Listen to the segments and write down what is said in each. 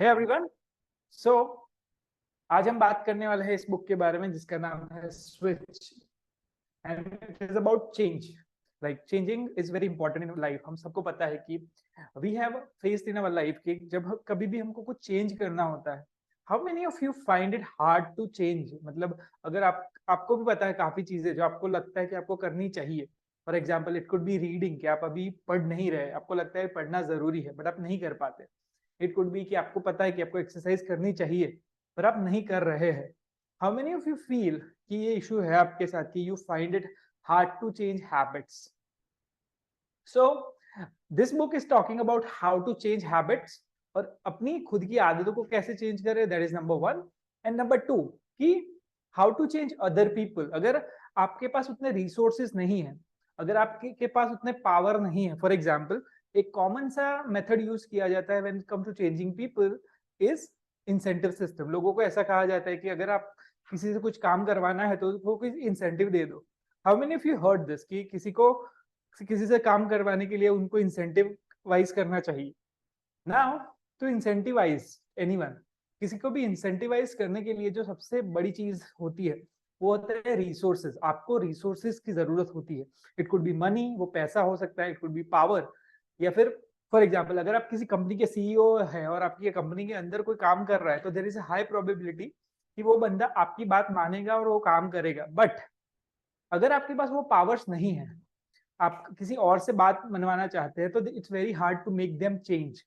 Hey everyone. सो आज हम बात करने वाले हैं इस बुक के बारे में जिसका नाम है switch and it is about change. Like changing is very important in life. हम सबको पता है कि we have faced in our life कि जब कभी भी हमको कुछ चेंज करना होता है, how many of you find it hard to change. मतलब अगर आपको भी पता है काफी चीजें जो आपको लगता है कि आपको करनी चाहिए। For example it could be reading, कि आप अभी पढ़ नहीं रहे, आपको लगता है पढ़ना जरूरी है बट आप नहीं कर पाते। इट कुड बी कि आपको पता है कि आपको एक्सरसाइज करनी चाहिए पर आप नहीं कर रहे हैं। How many of you feel कि ये इशू है आपके साथ कि you find it hard to change habits? So this book is talking about how to change habits और अपनी खुद की आदतों को कैसे चेंज करें। That is number one. And number two कि how to change other people. अगर आपके पास उतने रिसोर्सेज नहीं है, अगर आपके के पास उतने पावर नहीं है, फॉर एग्जाम्पल एक कॉमन सा मेथड यूज किया जाता है when it come to changing people is incentive system. लोगों को ऐसा कहा जाता है कि अगर आप किसी से कुछ काम करवाना है तो वो कुछ इंसेंटिव दे दो। How many of you heard this कि किसी से काम करवाने के लिए उनको इंसेंटिव वाइज करना चाहिए? नाउ टू इंसेंटिवाइज एनीवन, किसी को भी इंसेंटिवाइज करने के लिए जो सबसे बड़ी चीज होती है वो होता है रिसोर्सेज। आपको रिसोर्सेज की जरूरत होती है। इट कुड बी मनी, वो पैसा हो सकता है, इट कुड बी पावर, या फिर फॉर एग्जाम्पल अगर आप किसी कंपनी के सीईओ है और आपकी कंपनी के अंदर कोई काम कर रहा है तो देर इज हाई प्रोबेबिलिटी कि वो बंदा आपकी बात मानेगा और वो काम करेगा। बट अगर आपके पास वो पावर्स नहीं है, आप किसी और से बात मनवाना चाहते हैं, तो it's very hard to make them change.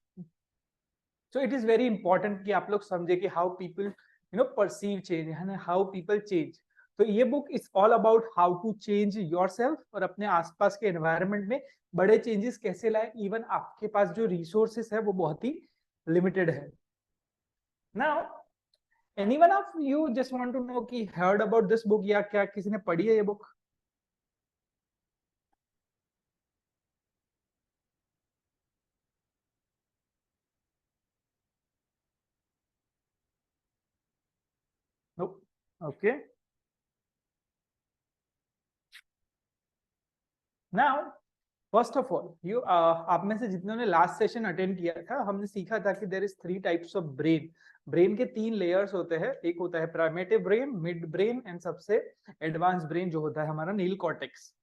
So it is very important कि आप लोग समझे कि हाउ पीपल परसीव चेंज है ना, हाउ पीपल चेंज। तो ये book is all about how to change yourself और अपने आसपास के एनवायरनमेंट में बड़े चेंजेस कैसे लाए, इवन आपके पास जो रिसोर्सेस है वो बहुत ही लिमिटेड है। Now anyone of you just want to know कि हर्ड अबाउट दिस बुक, या क्या किसी ने पढ़ी है ये book? No. Okay. Now first of all you आप में से जितनों ने लास्ट सेशन अटेंड किया था, हमने सीखा था कि there is three types of brain. Brain के तीन लेयर्स होते हैं। एक होता है primitive brain, mid brain and सबसे एडवांस ब्रेन जो होता है हमारा neocortex.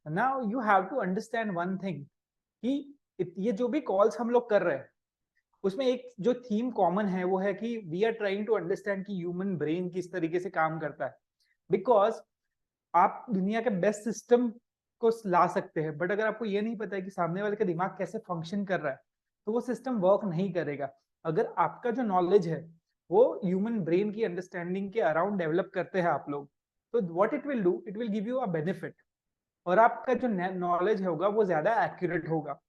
Now you have to understand one thing कि ये जो भी कॉल्स हम लोग कर रहे हैं उसमें एक जो थीम कॉमन है वो है कि we are trying to understand कि ह्यूमन ब्रेन किस तरीके से काम करता है। बिकॉज आप दुनिया के बेस्ट सिस्टम को ला सकते हैं बट अगर आपको ये नहीं पता है कि सामने वाले का दिमाग कैसे फंक्शन कर रहा है तो वो सिस्टम वर्क नहीं करेगा। अगर आपका जो नॉलेज है वो ह्यूमन ब्रेन की अंडरस्टैंडिंग के अराउंड डेवलप करते हैं आप लोग, तो what it will do, it will give you a benefit और आपका जो नॉलेज होगा वो ज्यादा एक्यूरेट होगा।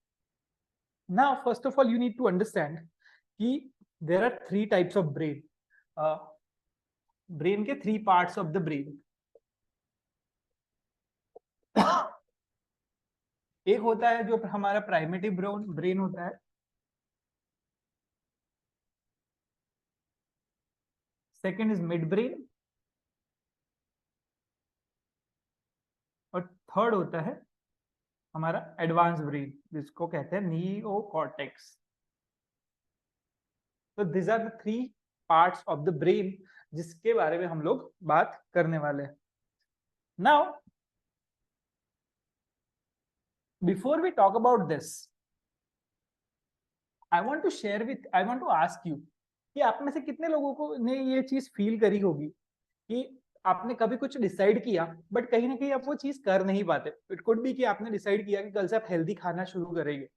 Now first of all you need to understand कि there are three types of brain. Brain के three parts of the brain. एक होता है जो हमारा प्राइमेटिव ब्रेन होता है, सेकंड इज मिड ब्रेन और थर्ड होता है हमारा एडवांस ब्रेन जिसको कहते हैं नीओ कॉर्टेक्स। तो this are the three parts of the brain जिसके बारे में हम लोग बात करने वाले हैं। Now before we talk about this, I want to ask you कि आप में से कितने लोगों को ने ये चीज फील करी होगी कि आपने कभी कुछ डिसाइड किया बट कहीं ना कहीं आप वो चीज कर नहीं पाते। इट कुड बी कि आपने डिसाइड किया कि कल से आप हेल्दी खाना शुरू करेंगे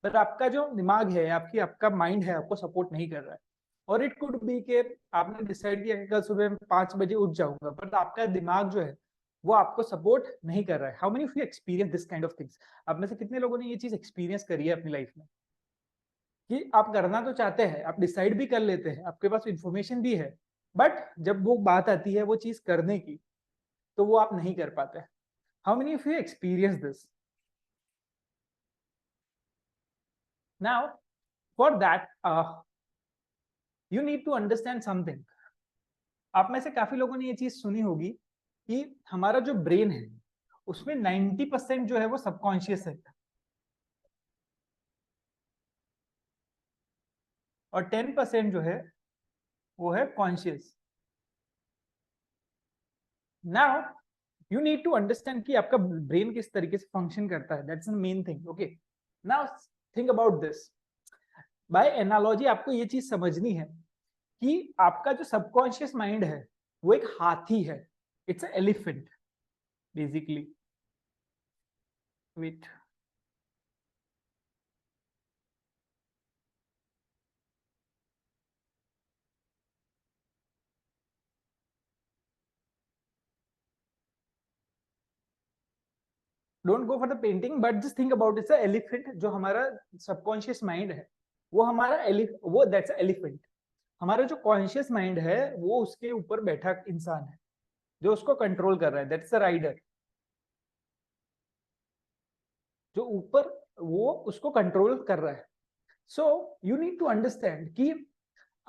पर आपका जो दिमाग है, आपका माइंड है आपको सपोर्ट नहीं कर रहा है। और इट कुड बी कि आपने डिसाइड किया कि कल सुबह 5 बजे उठ जाऊंगा बट आपका दिमाग जो है वो आपको सपोर्ट नहीं कर रहा है। How many of you experience this kind of things? आप में से कितने लोगों ने ये चीज एक्सपीरियंस करी है अपनी लाइफ में कि आप करना तो चाहते हैं, आप डिसाइड भी कर लेते हैं, आपके पास इंफॉर्मेशन भी है, बट जब वो बात आती है वो चीज करने की तो वो आप नहीं कर पाते? How many of you experience this? Now for that you need to understand something. आप में से काफी लोगों ने ये चीज सुनी होगी कि हमारा जो ब्रेन है उसमें 90% जो है वो सबकॉन्शियस है। और 10% जो है वो है conscious. Now you need to understand कि आपका ब्रेन किस तरीके से फंक्शन करता है, that's the main thing. Okay, now think about this. By analogy आपको ये चीज समझनी है कि आपका जो सबकॉन्शियस माइंड है वो एक हाथी है, it's a elephant basically. Wait, don't go for the painting but just think about it's elephant. जो हमारा सबकॉन्शियस माइंड है वो हमारा वो दैट्स एलिफेंट। हमारा जो कॉन्शियस माइंड है वो उसके ऊपर बैठा इंसान है जो उसको कंट्रोल कर रहा है, दैट्स द राइडर। जो ऊपर वो उसको कंट्रोल कर रहा है। So you need to understand कि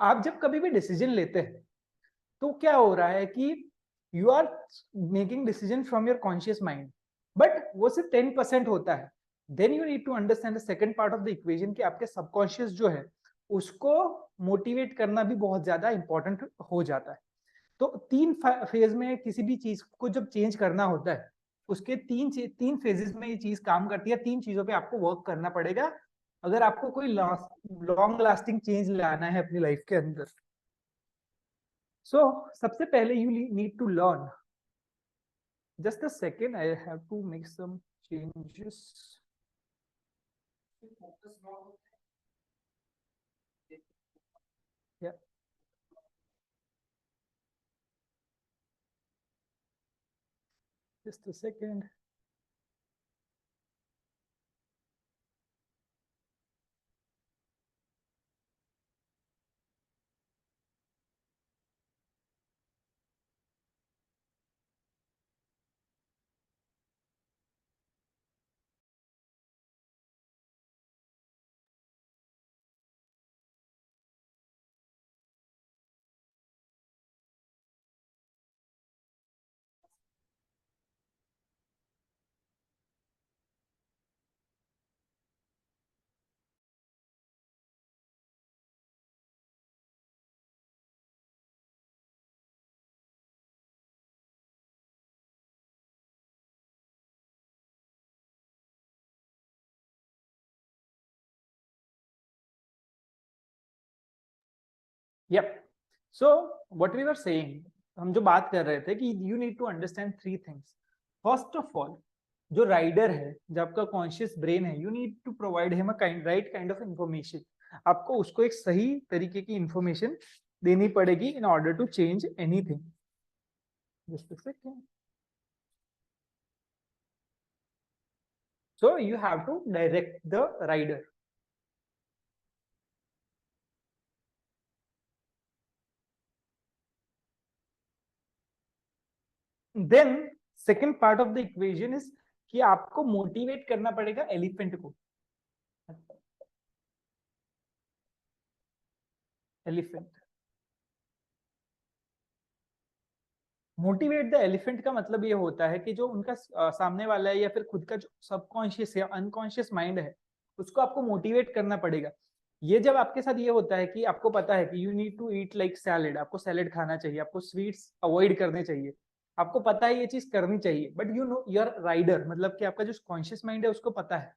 आप जब कभी भी डिसीजन लेते हैं तो क्या हो रहा है कि you are making decision from your conscious mind, but वो सिर्फ 10% होता है। Then you need to understand the second part of the equation कि आपके सबकॉन्शियस जो है उसको मोटिवेट करना भी बहुत ज्यादा इंपॉर्टेंट हो जाता है। तो तीन फेज में किसी भी चीज को जब चेंज करना होता है उसके तीन फेजेस में ये चीज काम करती है। तीन चीजों पे आपको वर्क करना पड़ेगा अगर आपको कोई लॉन्ग लास्टिंग चेंज लाना है अपनी लाइफ के अंदर। सो सबसे पहले you need to learn, just a second, I have to make some changes. Yeah, just a second. Yep. So what we were saying, हम जो बात कर रहे थे कि you need to understand three things. First of all, जो rider है, जो आपका कॉन्शियस ब्रेन है, you need to provide him a right kind of information. आपको उसको एक सही तरीके की इंफॉर्मेशन देनी पड़ेगी in order to change anything. Just a second. So you have to direct the rider. Then second part of the equation is कि आपको मोटिवेट करना पड़ेगा एलिफेंट को। एलिफेंट, मोटिवेट द एलिफेंट का मतलब ये होता है कि जो उनका सामने वाला है या फिर खुद का जो सबकॉन्शियस या अनकॉन्शियस माइंड है उसको आपको मोटिवेट करना पड़ेगा। ये जब आपके साथ ये होता है कि आपको पता है कि you need to eat like salad, आपको सैलेड खाना चाहिए, आपको स्वीट्स अवॉइड करने चाहिए, आपको पता है ये चीज करनी चाहिए, but you know your rider मतलब कि आपका जो कॉन्शियस माइंड है उसको पता है,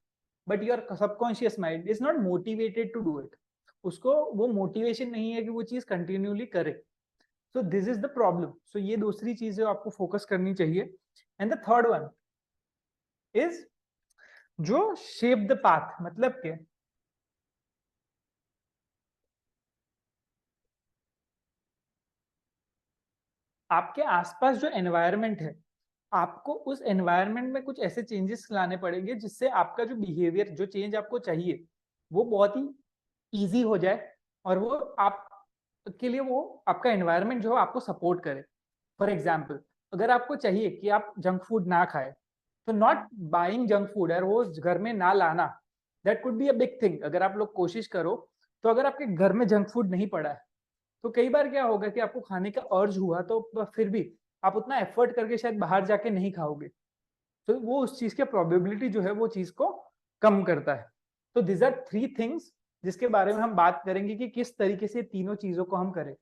but your subconscious mind is not motivated to do it. उसको वो मोटिवेशन नहीं है कि वो चीज कंटिन्यूली करे। So this is the problem. So ये दूसरी चीज है आपको फोकस करनी चाहिए। And the third one is जो शेप द पाथ, मतलब के आपके आसपास जो एनवायरनमेंट है आपको उस एनवायरनमेंट में कुछ ऐसे चेंजेस लाने पड़ेंगे जिससे आपका जो बिहेवियर, जो चेंज आपको चाहिए वो बहुत ही इजी हो जाए और वो आप के लिए वो आपका एनवायरनमेंट जो है आपको सपोर्ट करे। फॉर एग्जाम्पल, अगर आपको चाहिए कि आप जंक फूड ना खाए तो नॉट बाइंग जंक फूड है वो घर में ना लाना, that could be a big thing. अगर आप लोग कोशिश करो तो अगर आपके घर में जंक फूड नहीं पड़ा है तो कई बार क्या होगा कि आपको खाने का अर्ज हुआ तो फिर भी आप उतना एफर्ट करके शायद बाहर जाके नहीं खाओगे। तो वो उस चीज के प्रोबेबिलिटी जो है वो चीज को कम करता है। तो दिस आर थ्री थिंग्स जिसके बारे में हम बात करेंगे कि किस तरीके से तीनों चीजों को हम करें।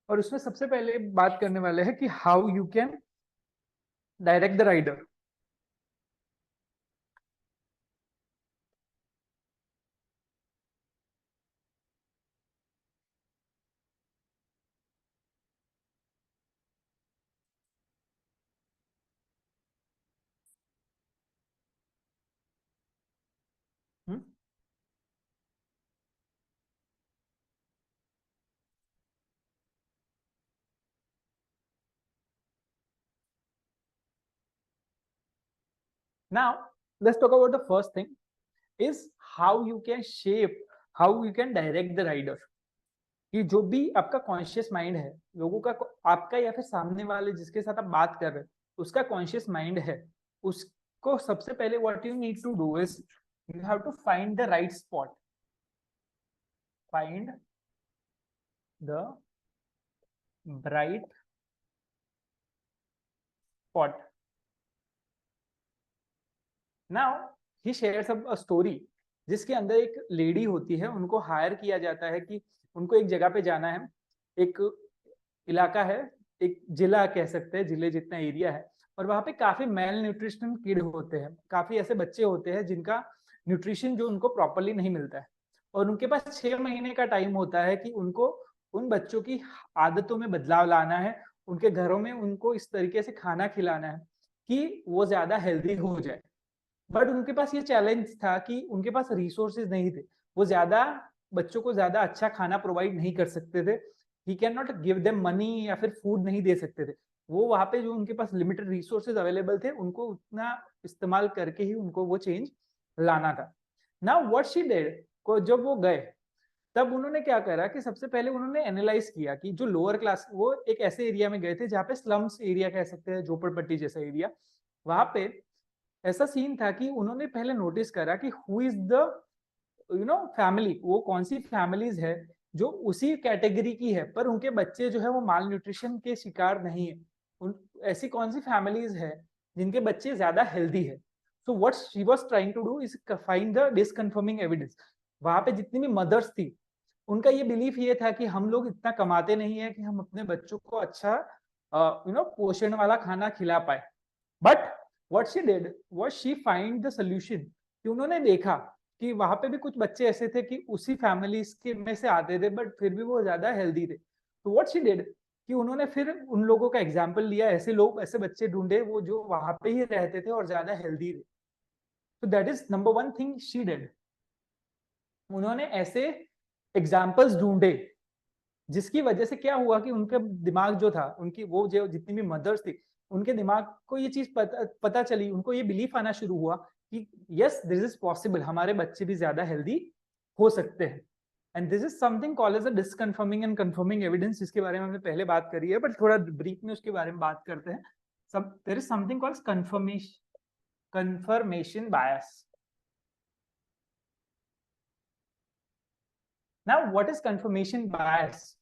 और उसमें सबसे पहले बात करने वाले हैं कि how you can direct the rider. Now let's talk about the first thing is how you can shape, how you can direct the rider। कि जो भी आपका कॉन्शियस माइंड है, लोगों का, आपका या फिर सामने वाले जिसके साथ आप बात कर रहे हैं उसका कॉन्शियस माइंड है, उसको सबसे पहले what you need to do is you have to find the right spot, find the bright spot. Now he shares a story जिसके अंदर एक लेडी होती है, उनको हायर किया जाता है कि उनको एक जगह पे जाना है, एक इलाका है, एक जिला कह सकते हैं, जिले जितना एरिया है, और वहां पे काफी मेल न्यूट्रिशन किड होते हैं, काफी ऐसे बच्चे होते हैं जिनका न्यूट्रिशन जो उनको प्रॉपरली नहीं मिलता है, और उनके पास 6 महीने का टाइम होता है कि उनको उन बच्चों की आदतों में बदलाव लाना है, उनके घरों में उनको इस तरीके से खाना खिलाना है कि वो ज्यादा हेल्दी हो जाए। बट उनके पास ये चैलेंज था कि उनके पास रिसोर्सेज नहीं थे, वो ज्यादा बच्चों को ज्यादा अच्छा खाना प्रोवाइड नहीं कर सकते थे, he can not give them money या फिर फूड नहीं दे सकते थे। वो वहां पे जो उनके पास लिमिटेड रिसोर्सेज अवेलेबल थे उनको उतना इस्तेमाल करके ही उनको वो चेंज लाना था। नाउ व्हाट शी डिड, को जब वो गए तब उन्होंने क्या करा कि सबसे पहले उन्होंने एनालाइज किया कि जो लोअर क्लास, वो एक ऐसे एरिया में गए थे जहाँ पे स्लम्स एरिया कह सकते हैं, झोपड़पट्टी जैसा एरिया, वहां पे ऐसा सीन था कि उन्होंने पहले नोटिस करा कि हु इज द फैमिली, वो कौन सी फैमिलीज है जो उसी कैटेगरी की है पर उनके बच्चे जो है वो माल न्यूट्रिशन के शिकार नहीं है, ऐसी कौन सी फैमिलीज है जिनके बच्चे ज्यादा हेल्दी है। So what she was trying to do is find the disconfirming evidence. वहां पे जितनी भी मदर्स थी उनका ये बिलीफ ये था कि हम लोग इतना कमाते नहीं है कि हम अपने बच्चों को अच्छा पोषण वाला खाना खिला पाए। But what she did was she find the solution, कि उन्होंने देखा कि वहां पे भी कुछ बच्चे ऐसे थे कि उसी फैमिलीज के में से आते थे बट फिर भी वो ज्यादा हेल्दी थे। तो व्हाट शी डिड कि उन्होंने फिर उन लोगों का एग्जाम्पल लिया, ऐसे लोग, ऐसे बच्चे ढूंढे वो जो वहां पे ही रहते थे और ज्यादा हेल्दी थे। तो that is number one thing she did. उन्होंने ऐसे एग्जाम्पल्स ढूंढे जिसकी वजह से क्या हुआ कि उनका दिमाग जो था, उनकी वो जो जितनी भी मदर्स थी उनके दिमाग को ये चीज पता चली, उनको ये बिलीफ आना शुरू हुआ कि यस दिस इज पॉसिबल, हमारे बच्चे भी ज्यादा हेल्दी हो सकते हैं। And this is something called as a disconfirming and confirming evidence, जिसके बारे में हमने पहले बात करी है बट थोड़ा ब्रीफ में उसके बारे में बात करते हैं। There is something called confirmation bias. Now what is confirmation bias?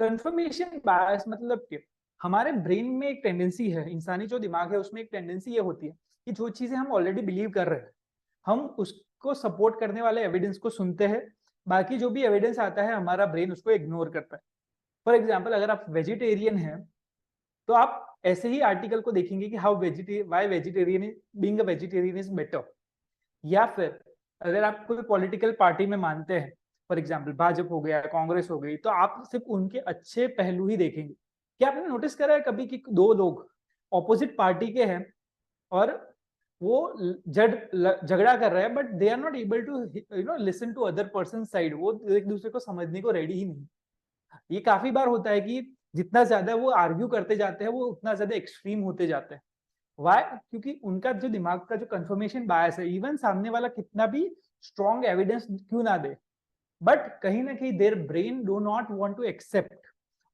Confirmation bias मतलब कि हमारे ब्रेन में एक टेंडेंसी है, इंसानी जो दिमाग है उसमें एक टेंडेंसी ये होती है कि जो चीजें हम ऑलरेडी बिलीव कर रहे हैं हम उसको सपोर्ट करने वाले एविडेंस को सुनते हैं, बाकी जो भी एविडेंस आता है हमारा ब्रेन उसको इग्नोर करता है। फॉर एग्जाम्पल अगर आप वेजिटेरियन हैं तो आप ऐसे ही आर्टिकल को देखेंगे कि how why vegetarian being a vegetarian is better. या फिर अगर आप कोई पॉलिटिकल पार्टी में मानते हैं, फॉर एग्जाम्पल भाजपा हो गया, कांग्रेस हो गई, तो आप सिर्फ उनके अच्छे पहलू ही देखेंगे। क्या आपने नोटिस करा है कभी कि दो लोग ऑपोजिट पार्टी के हैं और वो झगड़ा कर रहे हैं but they are not able to listen to other person side, वो एक दूसरे को समझने को रेडी ही नहीं। ये काफी बार होता है कि जितना ज्यादा वो आर्ग्यू करते जाते हैं वो उतना ज्यादा एक्सट्रीम होते जाते हैं। वाई? क्योंकि उनका जो दिमाग का जो कंफर्मेशन बायस है, इवन सामने वाला कितना भी स्ट्रॉन्ग एविडेंस क्यों ना दे बट कहीं ना कहीं their brain do not want to accept,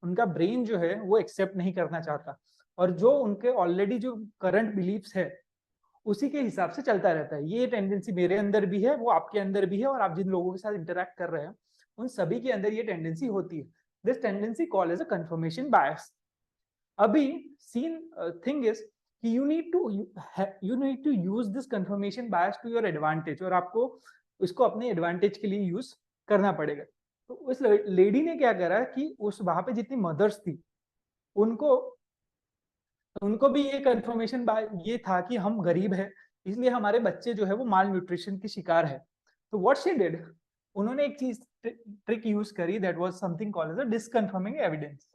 उनका ब्रेन जो है वो एक्सेप्ट नहीं करना चाहता, और जो उनके ऑलरेडी जो करंट बिलीफ्स है उसी के हिसाब से चलता रहता है। ये टेंडेंसी मेरे अंदर भी है, वो आपके अंदर भी है, और आप जिन लोगों के साथ इंटरेक्ट कर रहे हैं उन सभी के अंदर ये टेंडेंसी होती है। This tendency called as a confirmation bias. अभी सीन थिंग इज कि you need to use this confirmation bias to your advantage, और आपको इसको अपने एडवांटेज के लिए यूज करना पड़ेगा। तो उस लेडी ने क्या करा कि उस वहां पे जितनी मदर्स थी उनको उनको भी ये कंफर्मेशन ये था कि हम गरीब है, इसलिए हमारे बच्चे जो है वो माल न्यूट्रिशन की शिकार है। तो व्हाट शी डिड, उन्होंने एक चीज ट्रिक यूज करी, that was something called as a disconfirming evidence.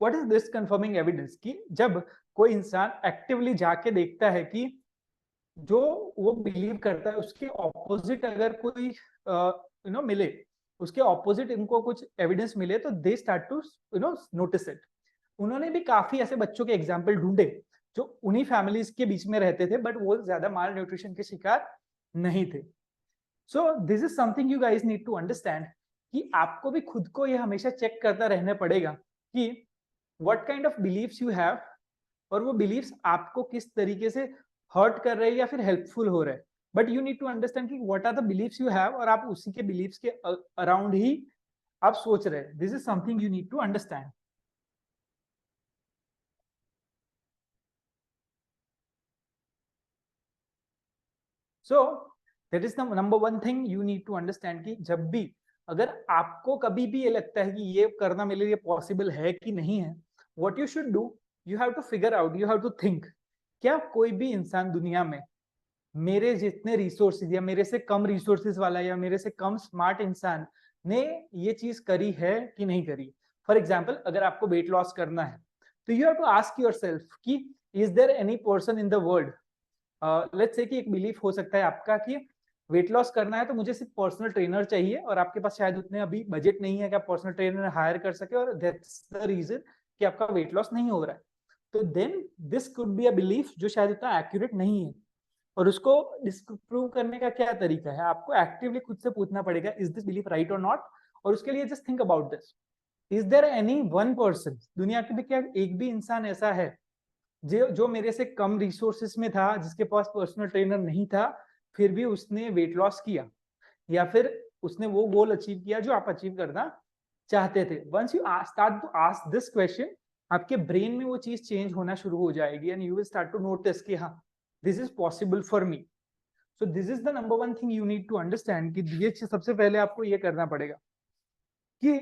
What is disconfirming evidence? कि जब कोई इंसान एक्टिवली जाके देखता है कि जो वो बिलीव करता है उसके ऑपोजिट अगर कोई मिले, उसके ऑपोजिट इनको कुछ एविडेंस मिले, तो they start to notice it. उन्होंने भी काफी ऐसे बच्चों के एग्जाम्पल ढूंढे जो उन्हीं फैमिलीज के बीच में रहते थे बट वो ज्यादा माल न्यूट्रिशन के शिकार नहीं थे। So this is something you guys need to understand कि आपको भी खुद को ये हमेशा चेक करता रहना पड़ेगा कि what kind of believes you have, और वो बिलीव्स आपको किस तरीके से हर्ट कर रहे हैं या फिर हेल्पफुल हो रहे हैं। But you need to understand कि what are the beliefs you have, और आप उसी के बिलीव्स के अराउंड ही आप सोच रहे हैं। This is something you need to understand. So that is the number one thing you need to understand कि जब भी अगर आपको कभी भी ये लगता है कि ये करना मेरे लिए पॉसिबल है कि नहीं है, what you should do, you have to figure out, you have to think, क्या कोई भी इंसान दुनिया में मेरे जितने रिसोर्सेज या मेरे से कम रिसोर्सेज वाला या मेरे से कम स्मार्ट इंसान ने ये चीज करी है कि नहीं करी? फॉर एग्जाम्पल, अगर आपको वेट लॉस करना है तो you have to ask yourself कि is there any person in the world, let's say कि एक बिलीफ हो सकता है आपका कि वेट लॉस करना है तो मुझे सिर्फ पर्सनल ट्रेनर चाहिए, और आपके पास शायद उतने अभी बजट नहीं है कि आप पर्सनल ट्रेनर हायर कर सके, और दैट्स द रीजन कि आपका वेट लॉस नहीं हो रहा है। तो then this could be a belief जो शायद इतना एक्यूरेट नहीं है, और उसको डिस्प्रूव करने का क्या तरीका है? आपको एक्टिवली खुद से पूछना पड़ेगा, इज दिस बिलीफ राइट और नॉट? और उसके लिए just think about this, is there any one person, दुनिया के भी क्या एक भी इंसान ऐसा है जो जो मेरे से कम रिसोर्सेस में था, जिसके पास पर्सनल ट्रेनर नहीं था, फिर भी उसने वेट लॉस किया, या फिर उसने वो गोल अचीव किया जो आप अचीव करना चाहते थे? Once you start to ask this question, आपके ब्रेन में वो चीज चेंज होना शुरू हो जाएगी, and you will start to notice कि हाँ, this is possible for me. So this is the number one thing you need to understand कि ये सबसे पहले आपको ये करना पड़ेगा कि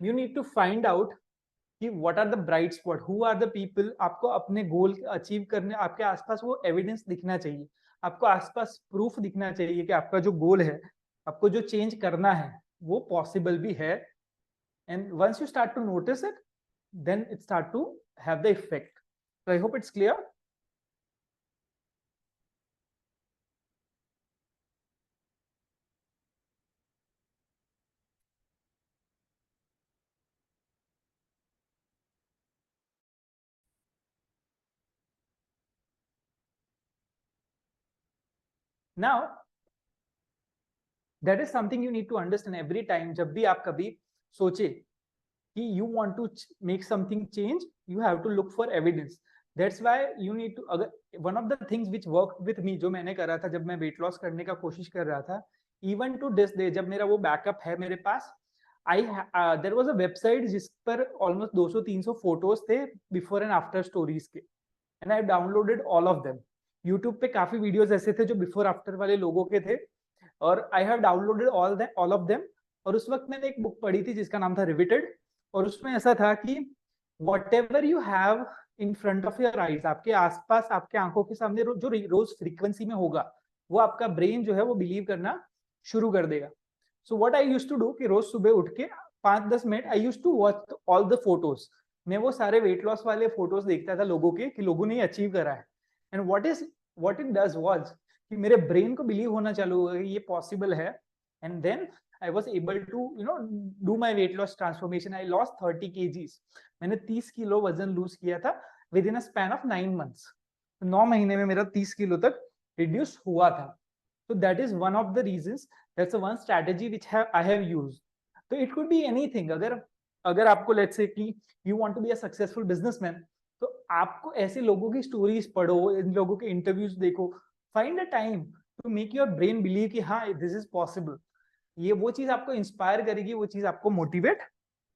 you need to find out कि what are the bright spot, who are the people. आपको अपने गोल अचीव करने आपके आसपास वो एविडेंस दिखना चाहिए, आपको आसपास प्रूफ दिखना चाहिए कि आपका जो गोल है, आपको जो चेंज करना है, वो पॉसिबल भी है। And once you start to notice it, then it start to have the effect. So I hope it's clear. Now that is something you need to understand every time जब भी आप कभी सोचे कि you want to make something change, you have to look for evidence. That's why you need to, अगर one of the things which worked with me, जो मैंने करा था जब मैं वेट लॉस करने का कोशिश कर रहा था, इवन टू दिस डे जब मेरा वो बैकअप है मेरे पास, I there was a website जिस पर ऑलमोस्ट 200-300 फोटोज थे बिफोर एंड आफ्टर स्टोरीज के, and I downloaded all of them. YouTube पे काफी वीडियोस ऐसे थे जो बिफोर आफ्टर वाले लोगों के थे, और I have downloaded all of them. और उस वक्त मैंने एक बुक पढ़ी थी जिसका नाम था रिविटेड, और उसमें ऐसा था कि what ever you have in front of your eyes, आपके आसपास आपके आंखों के सामने जो रोज फ्रीक्वेंसी में होगा, वो आपका ब्रेन जो है वो बिलीव करना शुरू कर देगा। So what I used to do कि रोज सुबह उठ के 5-10 minute I used to watch all the photos. मैं वो सारे वेट लॉस वाले फोटोज देखता था लोगों के कि लोगों ने अचीव करा है, and what it does was कि मेरे ब्रेन को बिलीव होना चालू हुआ कि ये पॉसिबल है। And then I was able to do my weight loss transformation. I lost 30 kgs. मैंने 30 किलो वजन लूज किया था with in a span of 9 months. 9 महीने में मेरा 30 किलो तक रिड्यूस हुआ था. So that is one of the reasons. That's the one strategy which I have used. So it could be anything. अगर आपको let's say कि you want to be a successful businessman, तो आपको ऐसे लोगों की स्टोरीज पढ़ो, इन लोगों के इंटरव्यूज देखो, find a time to make your brain believe कि हाँ this is possible. ये वो चीज आपको इंस्पायर करेगी, वो चीज आपको मोटिवेट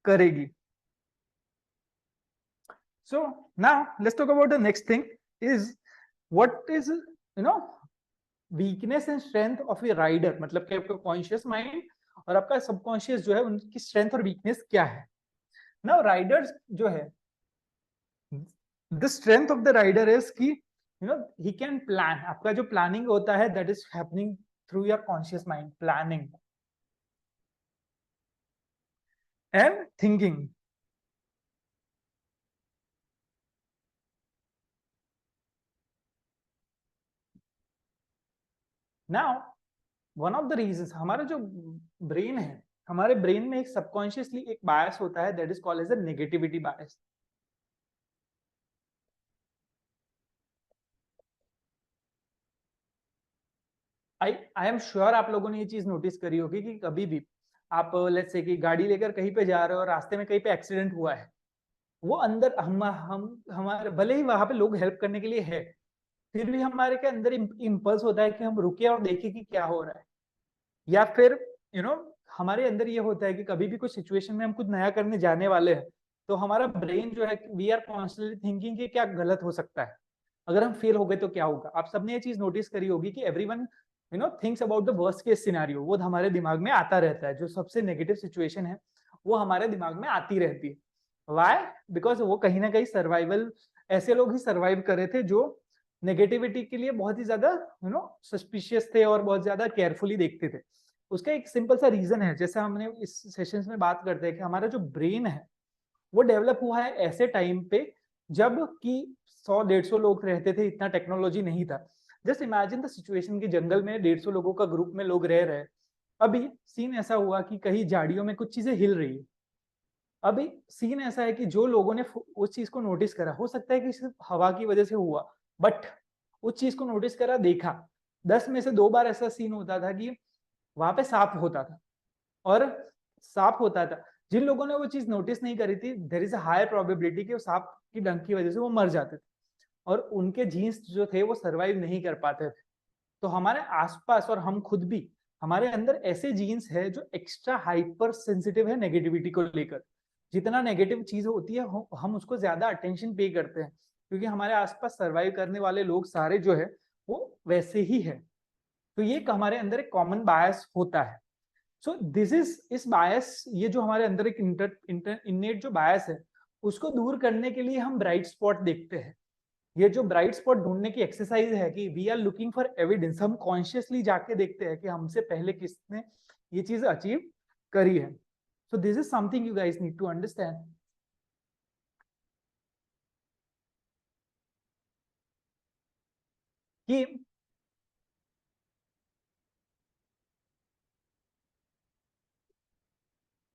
करेगी. So now let's talk about the next thing is what is weakness and strength of a rider, मतलब कि आपका कॉन्शियस माइंड और आपका सबकॉन्शियस जो है उनकी स्ट्रेंथ और वीकनेस क्या है। नाउ राइडर्स जो है, the strength of the rider is कि ही कैन प्लान। आपका जो प्लानिंग होता है that is happening through your conscious mind, planning and thinking. Now one of the reasons, हमारा जो ब्रेन है, हमारे ब्रेन में एक सबकॉन्शियसली एक बायस होता है that is called as a negativity bias. I am sure आप लोगों ने ये चीज नोटिस करी होगी कि कभी भी आप लेट्स से कि गाड़ी लेकर कहीं पे जा रहे हो और रास्ते में कहीं पे एक्सीडेंट हुआ है, वो अंदर हम हमारे भले ही वहां पे लोग हेल्प करने के लिए है, फिर भी हमारे के अंदर इम्पल्स होता है कि हम रुके और देखें कि क्या हो रहा है। या फिर हमारे अंदर ये होता है कि कभी भी कुछ सिचुएशन में हम कुछ नया करने जाने वाले हैं तो हमारा ब्रेन जो है वी आर कॉन्स्टेंटली थिंकिंग कि क्या गलत हो सकता है, अगर हम फेल हो गए तो क्या होगा। आप सबने ये चीज नोटिस करी होगी कि everyone thinks about the worst case scenario, वो हमारे दिमाग में आता रहता है। जो सबसे नेगेटिव सिचुएशन है वो हमारे दिमाग में आती रहती है। व्हाई? बिकॉज वो कहीं ना कहीं सर्वाइवल, ऐसे लोग ही सर्वाइव करे थे जो नेगेटिविटी के लिए बहुत ही ज्यादा सस्पिशियस थे और बहुत ज्यादा केयरफुली देखते थे। उसका एक सिंपल सा रीजन है, जैसे हमने इस सेशंस में बात करते हैं कि हमारा जो ब्रेन है वो डेवलप हुआ है ऐसे टाइम पे जब कि 100-150 लोग रहते थे, इतना टेक्नोलॉजी नहीं था। जस्ट इमेजिन द सिचुएशन कि जंगल में 150 लोगों का ग्रुप में लोग रह रहे। अभी सीन ऐसा हुआ कि कहीं झाड़ियों में कुछ चीजें हिल रही है। अभी सीन ऐसा है कि जो लोगों ने उस चीज को नोटिस करा, हो सकता है कि सिर्फ हवा की वजह से हुआ, बट उस चीज को नोटिस करा, देखा, 10 में से 2 बार ऐसा सीन होता था कि वहां पे सांप होता था और सांप होता था। जिन लोगों ने वो चीज नोटिस नहीं करी थी, there is a high probability कि वो सांप की डंक की वजह से वो मर जाते थे और उनके जीन्स जो थे वो सरवाइव नहीं कर पाते थे। तो हमारे आसपास और हम खुद भी, हमारे अंदर ऐसे जीन्स है जो एक्स्ट्रा हाइपर सेंसिटिव है नेगेटिविटी को लेकर। जितना नेगेटिव चीज होती है हम उसको ज्यादा अटेंशन पे करते हैं, क्योंकि हमारे आसपास सर्वाइव करने वाले लोग सारे जो है वो वैसे ही है। तो ये हमारे अंदर एक कॉमन बायस होता है। सो दिस इज इस बायस, ये जो हमारे अंदर एक इन्नेट जो बायस है उसको दूर करने के लिए हम ब्राइट स्पॉट देखते हैं। ये जो ब्राइट स्पॉट ढूंढने की एक्सरसाइज है कि we are looking for evidence, हम कॉन्शियसली जाके देखते हैं कि हमसे पहले किसने ये चीज अचीव करी है। So this is something you guys need to understand कि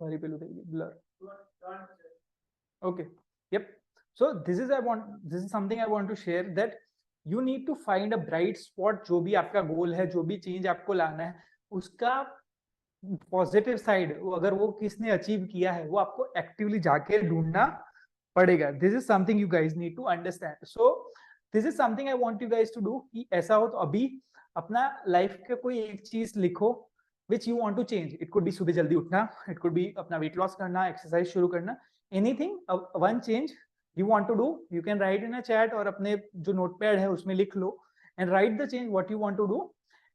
सॉरी पेलू blur. Okay. Yep. So this is something I want to share, that you need to find a bright spot। जो भी आपका गोल है, जो भी चेंज आपको लाना है, उसका पॉजिटिव साइड अगर वो किसने अचीव किया है वो आपको एक्टिवली जाके ढूंढना पड़ेगा। This is something you guys need to understand. So this is something I want you guys to do कि ऐसा हो तो अभी अपना लाइफ का कोई एक चीज लिखो which you want to change. It could be सुबह जल्दी उठना, इट कुड बी अपना वेट लॉस करना, एक्सरसाइज शुरू करना, anything one change you want to do, you can write in a chat और अपने जो नोटपैड है उसमें लिख लो and write the change what you want to do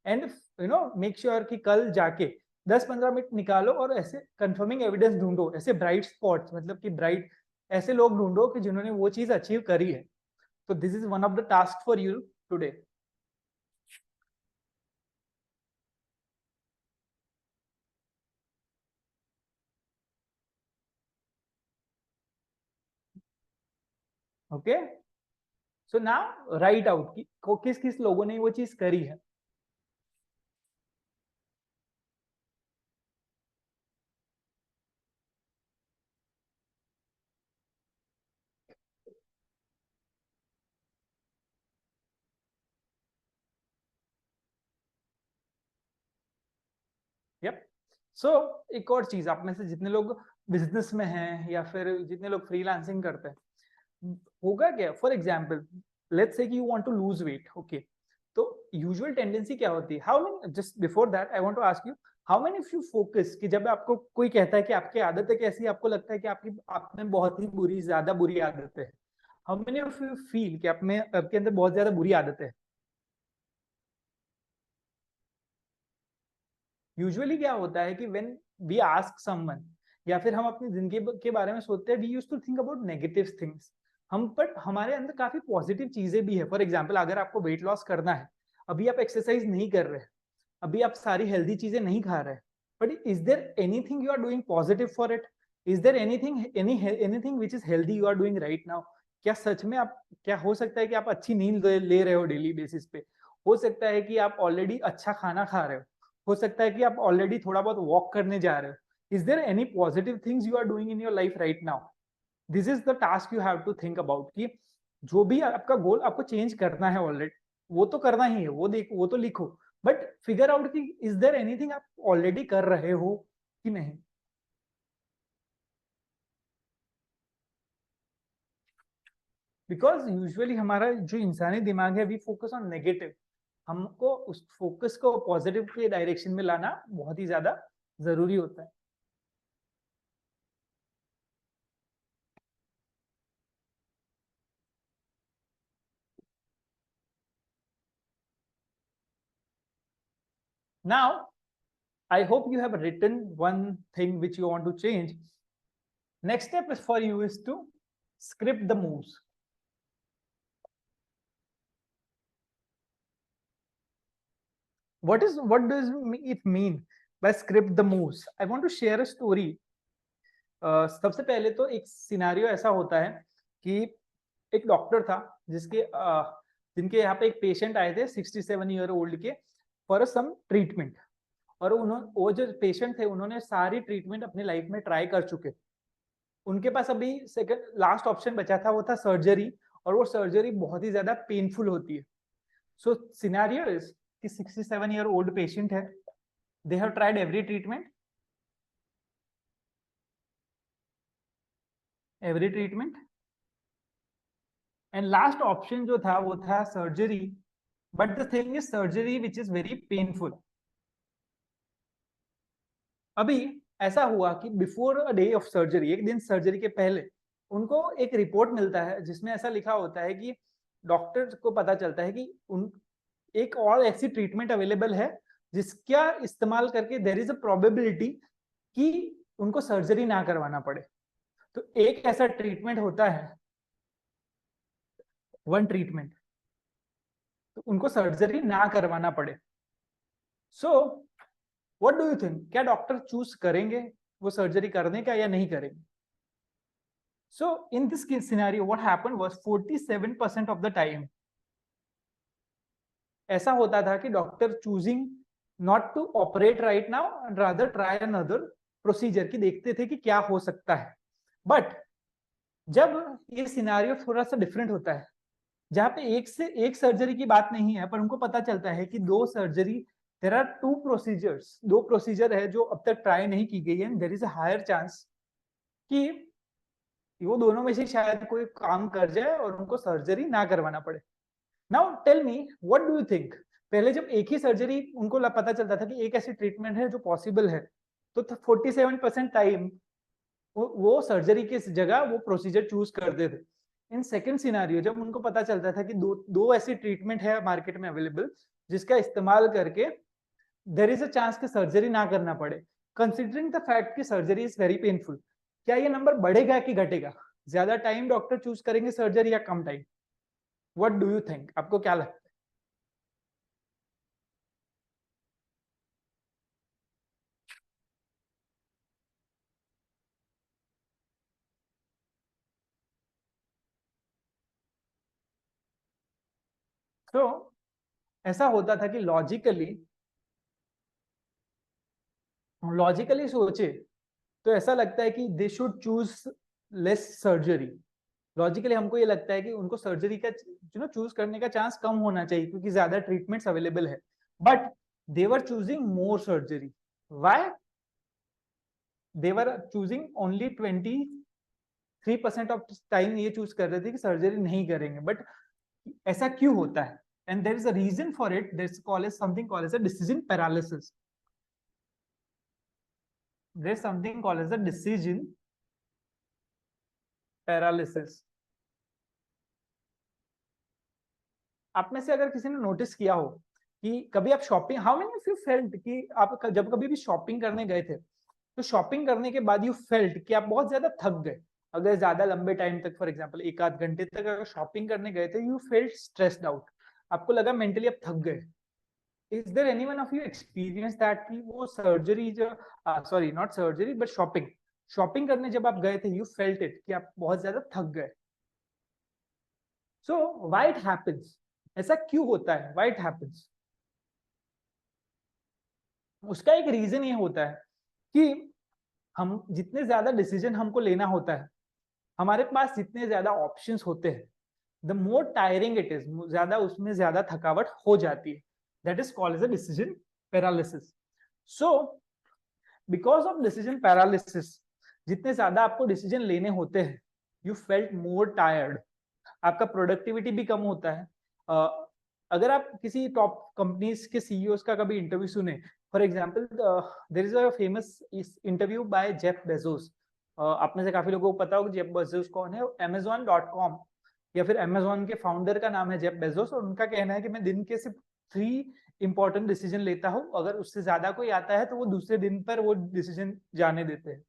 and make sure कि कल जाके 10-15 मिनट निकालो और ऐसे कंफर्मिंग एविडेंस ढूंढो, ऐसे ब्राइट स्पॉट्स, मतलब कि ब्राइट ऐसे लोग ढूंढो कि जिन्होंने वो चीज अचीव करी है। तो this is one of the task for you today. Okay, so now right out कि किस किस लोगों ने वो चीज करी है। यप। सो एक और चीज, आप में से जितने लोग बिजनेस में हैं या फिर जितने लोग फ्रीलांसिंग करते हैं, होगा क्या, फॉर एग्जाम्पल लेट्स से कि you want to lose weight, okay, तो यूजुअल टेंडेंसी क्या होती है, how many, just before that I want to ask you, how many of you focus कि जब आपको कोई कहता है कि आपकी आदत है कैसी, आपको लगता है कि आपकी आप में बहुत ही बुरी, ज्यादा बुरी आदत है, how many of you feel कि आप में आपके अंदर बहुत ज्यादा बुरी आदत है? यूजुअली क्या होता है कि व्हेन वी आस्क समवन या फिर हम अपनी जिंदगी के बारे में सोचते हैं, we used to think about negative things. हम बट हमारे अंदर काफी पॉजिटिव चीजें भी है। फॉर एग्जाम्पल, अगर आपको वेट लॉस करना है, अभी आप एक्सरसाइज नहीं कर रहे, अभी आप सारी हेल्दी चीजें नहीं खा रहे, but is there anything you are doing positive for it? Is there anything which is healthy you are doing right now? क्या सच में आप, क्या हो सकता है कि आप अच्छी नींद ले रहे हो डेली बेसिस पे? हो सकता है कि आप ऑलरेडी अच्छा खाना खा रहे हो सकता है कि आप ऑलरेडी थोड़ा बहुत वॉक करने जा रहे हो। Is there any positive things you are doing in your life right now? This is the task you have to think about कि जो भी आपका गोल आपको चेंज करना है ऑलरेडी, वो तो करना ही है, वो तो लिखो, बट फिगर आउट कि इज देयर एनीथिंग आप ऑलरेडी कर रहे हो कि नहीं। बिकॉज यूजुअली हमारा जो इंसानी दिमाग है, वी फोकस ऑन नेगेटिव। हमको उस फोकस को पॉजिटिव के डायरेक्शन में लाना बहुत ही ज्यादा जरूरी होता है। Now I hope you have written one thing which you want to change. Next step is for you is to script the moves. What does it mean by script the moves? I want to share a story. सबसे पहले तो एक scenario ऐसा होता है कि एक doctor था जिसके जिनके यहाँ पे एक पेशेंट आए थे 67 ईयर ओल्ड के फॉर सम ट्रीटमेंट। और उन्होंने, वो जो पेशेंट थे, उन्होंने सारी ट्रीटमेंट अपनी लाइफ में ट्राई कर चुके। उनके पास अभी सेकंड लास्ट ऑप्शन बचा था, वो था सर्जरी। और वो सर्जरी बहुत ही ज्यादा पेनफुल होती है। सो सिनेरियो इज कि 67 ईयर ओल्ड पेशेंट है, they have tried every treatment and last option जो था वो था surgery. But the thing is surgery which is very painful. अभी ऐसा हुआ कि before a day of surgery, एक दिन सर्जरी के पहले, उनको एक रिपोर्ट मिलता है जिसमें ऐसा लिखा होता है कि डॉक्टर को पता चलता है कि उन एक और ऐसी ट्रीटमेंट अवेलेबल है जिसका इस्तेमाल करके देर इज अ प्रोबेबिलिटी कि उनको सर्जरी ना करवाना पड़े। तो एक ऐसा ट्रीटमेंट होता है, वन ट्रीटमेंट, तो उनको सर्जरी ना करवाना पड़े। So what do you think, क्या डॉक्टर चूज करेंगे वो सर्जरी करने का या नहीं करेंगे? So in this scenario what happened was 47% of the time ऐसा होता था कि doctor choosing not to operate right now, rather try another procedure, की देखते थे कि क्या हो सकता है। बट जब ये सिनारियो थोड़ा सा डिफरेंट होता है, जहां पे एक से एक सर्जरी की बात नहीं है, पर उनको पता चलता है कि दो surgery, there are two procedures, दो प्रोसीजर है जो अब तक ट्राई नहीं की गई है, there is a higher chance कि वो दोनों में से शायद कोई काम कर जाए और उनको सर्जरी ना करवाना पड़े। Now tell me what do you think, पहले जब एक ही सर्जरी उनको पता चलता था कि एक ऐसी ट्रीटमेंट है जो पॉसिबल है, तो 47% टाइम वो सर्जरी की जगह वो प्रोसीजर चूज करते थे। इन सेकंड सिनेरियो जब उनको पता चलता था कि दो दो ऐसी ट्रीटमेंट है मार्केट में अवेलेबल जिसका इस्तेमाल करके देर इज अ चांस कि सर्जरी ना करना पड़े, कंसिडरिंग द फैक्ट कि सर्जरी इज वेरी पेनफुल, क्या ये नंबर बढ़ेगा कि घटेगा? ज्यादा टाइम डॉक्टर चूज करेंगे सर्जरी या कम time? What do you think, आपको क्या लगता है? तो ऐसा होता था कि लॉजिकली सोचे तो ऐसा लगता है कि they should choose less surgery. Logically हमको ये लगता है कि उनको सर्जरी का चूज करने का चांस कम होना चाहिए क्योंकि ज्यादा ट्रीटमेंट्स अवेलेबल है। But they're choosing more surgery. Why? They're choosing only 23% of time ये चूज कर रहे थे कि सर्जरी नहीं करेंगे। बट ऐसा क्यों होता है? And there is a reason for it, there is called as something called as a decision paralysis. There is something called as a decision paralysis. आप में से अगर किसी ने नोटिस किया हो कि कभी आप shopping, how many of you felt कि आप जब कभी भी शॉपिंग करने गए थे, तो शॉपिंग करने के बाद यू फेल्ट कि आप बहुत ज्यादा थक गए, अगर ज्यादा लंबे टाइम तक, फॉर एग्जांपल एक आध घंटे तक अगर शॉपिंग करने गए थे, यू फेल्ट स्ट्रेस्ड आउट, आपको लगा मेंटली आप थक गए। Is there anyone of you experience that कि वो सर्जरी जो, sorry not surgery but shopping, shopping करने जब आप गए थे यू फेल्ट इट कि आप बहुत ज्यादा थक गए। सो व्हाई इट हैपेंस, ऐसा क्यों होता है, व्हाई इट हैपेंस? उसका एक रीजन ये होता है कि हम जितने ज्यादा डिसीजन हमको लेना होता है, हमारे पास जितने ज्यादा ऑप्शंस होते हैं, the more tiring it is, ज्यादा उसमें ज्यादा थकावट हो जाती है, that is called as a decision paralysis. So because of decision paralysis, जितने ज्यादा आपको डिसीजन लेने होते हैं, यू फेल्ट मोर टायर्ड, आपका प्रोडक्टिविटी भी कम होता है। अगर आप किसी टॉप कंपनीज के सीईओ का कभी इंटरव्यू सुने, for example there is a famous interview by Jeff Bezos, आप में से काफी लोगों को पता होगा जेफ बेजोस कौन है, Amazon.com या फिर Amazon के फाउंडर का नाम है जेफ बेजोस, और उनका कहना है कि मैं दिन के सिर्फ 3 इंपॉर्टेंट डिसीजन लेता हूँ, अगर उससे ज्यादा कोई आता है तो वो दूसरे दिन पर वो डिसीजन जाने देते हैं।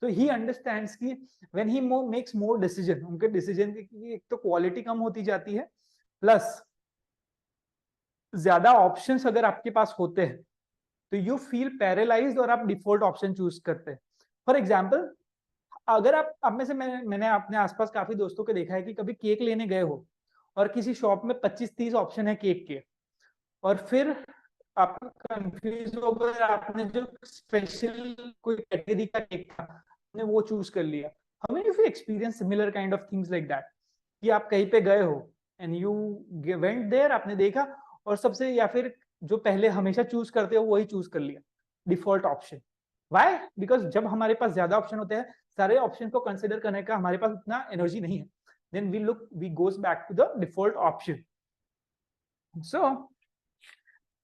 तो ही अंडरस्टैंड्स कि when he makes more decision, उनके डिसीजन की एक तो क्वालिटी कम होती जाती है, प्लस ज्यादा ऑप्शंस अगर आपके पास होते हैं तो यू फील पैरालाइज्ड और आप डिफॉल्ट ऑप्शन चूज करते हैं। फॉर एग्जांपल, अगर आप में से मैंने अपने आसपास काफी दोस्तों को देखा है कि कभी केक लेने गए हो और किसी शॉप में 25-30 ऑप्शन है केक के, और फिर आप कंफ्यूज हो गए, आपने जो स्पेशल कोई कैटेगरी का केक था आपने वो चूज कर लिया। How many of you experience similar kind of things like that कि आप कहीं पे गए हो एंड यू वेंट देयर, आपने देखा और सबसे, या फिर जो पहले हमेशा चूज करते हो वही चूज कर लिया, डिफॉल्ट ऑप्शन। व्हाई? बिकॉज जब हमारे पास ज्यादा ऑप्शन होते हैं, सारे ऑप्शन को कंसिडर करने का हमारे पास उतना एनर्जी नहीं है, then we goes back to the default option. So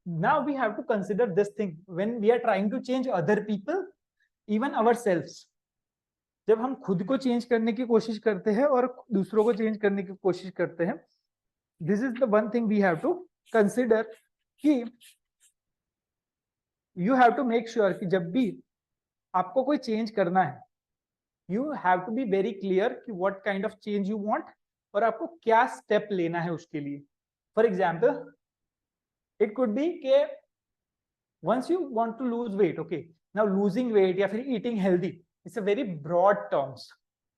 now we have to consider this thing when we are trying to change other people, even ourselves। जब हम खुद को चेंज करने की कोशिश करते हैं और दूसरों को चेंज करने की कोशिश करते हैं, this is the one thing we have to consider कि you have to make sure कि जब भी आपको कोई चेंज करना है, you have to be very clear कि what kind of change you want और आपको क्या स्टेप लेना है उसके लिए। For example, it could be के once you want to lose weight, okay, now losing weight या फिर eating healthy, it's a very broad terms,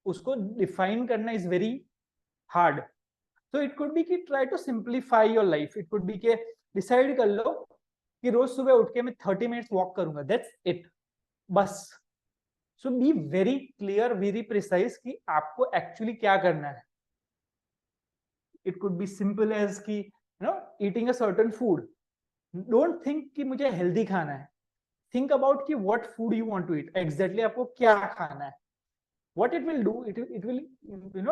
उसको define करना is very hard। so it could be कि try to simplify your life, it could be के decide कर लो कि रोज सुबह उठ के मैं 30 minutes walk करूंगा, that's it, बस। so be very clear, very precise कि आपको actually क्या करना है। it could be simple as कि eating a certain food, don't think कि मुझे healthy खाना है, think about कि what food you want to eat, exactly आपको क्या खाना है। what it will do, it will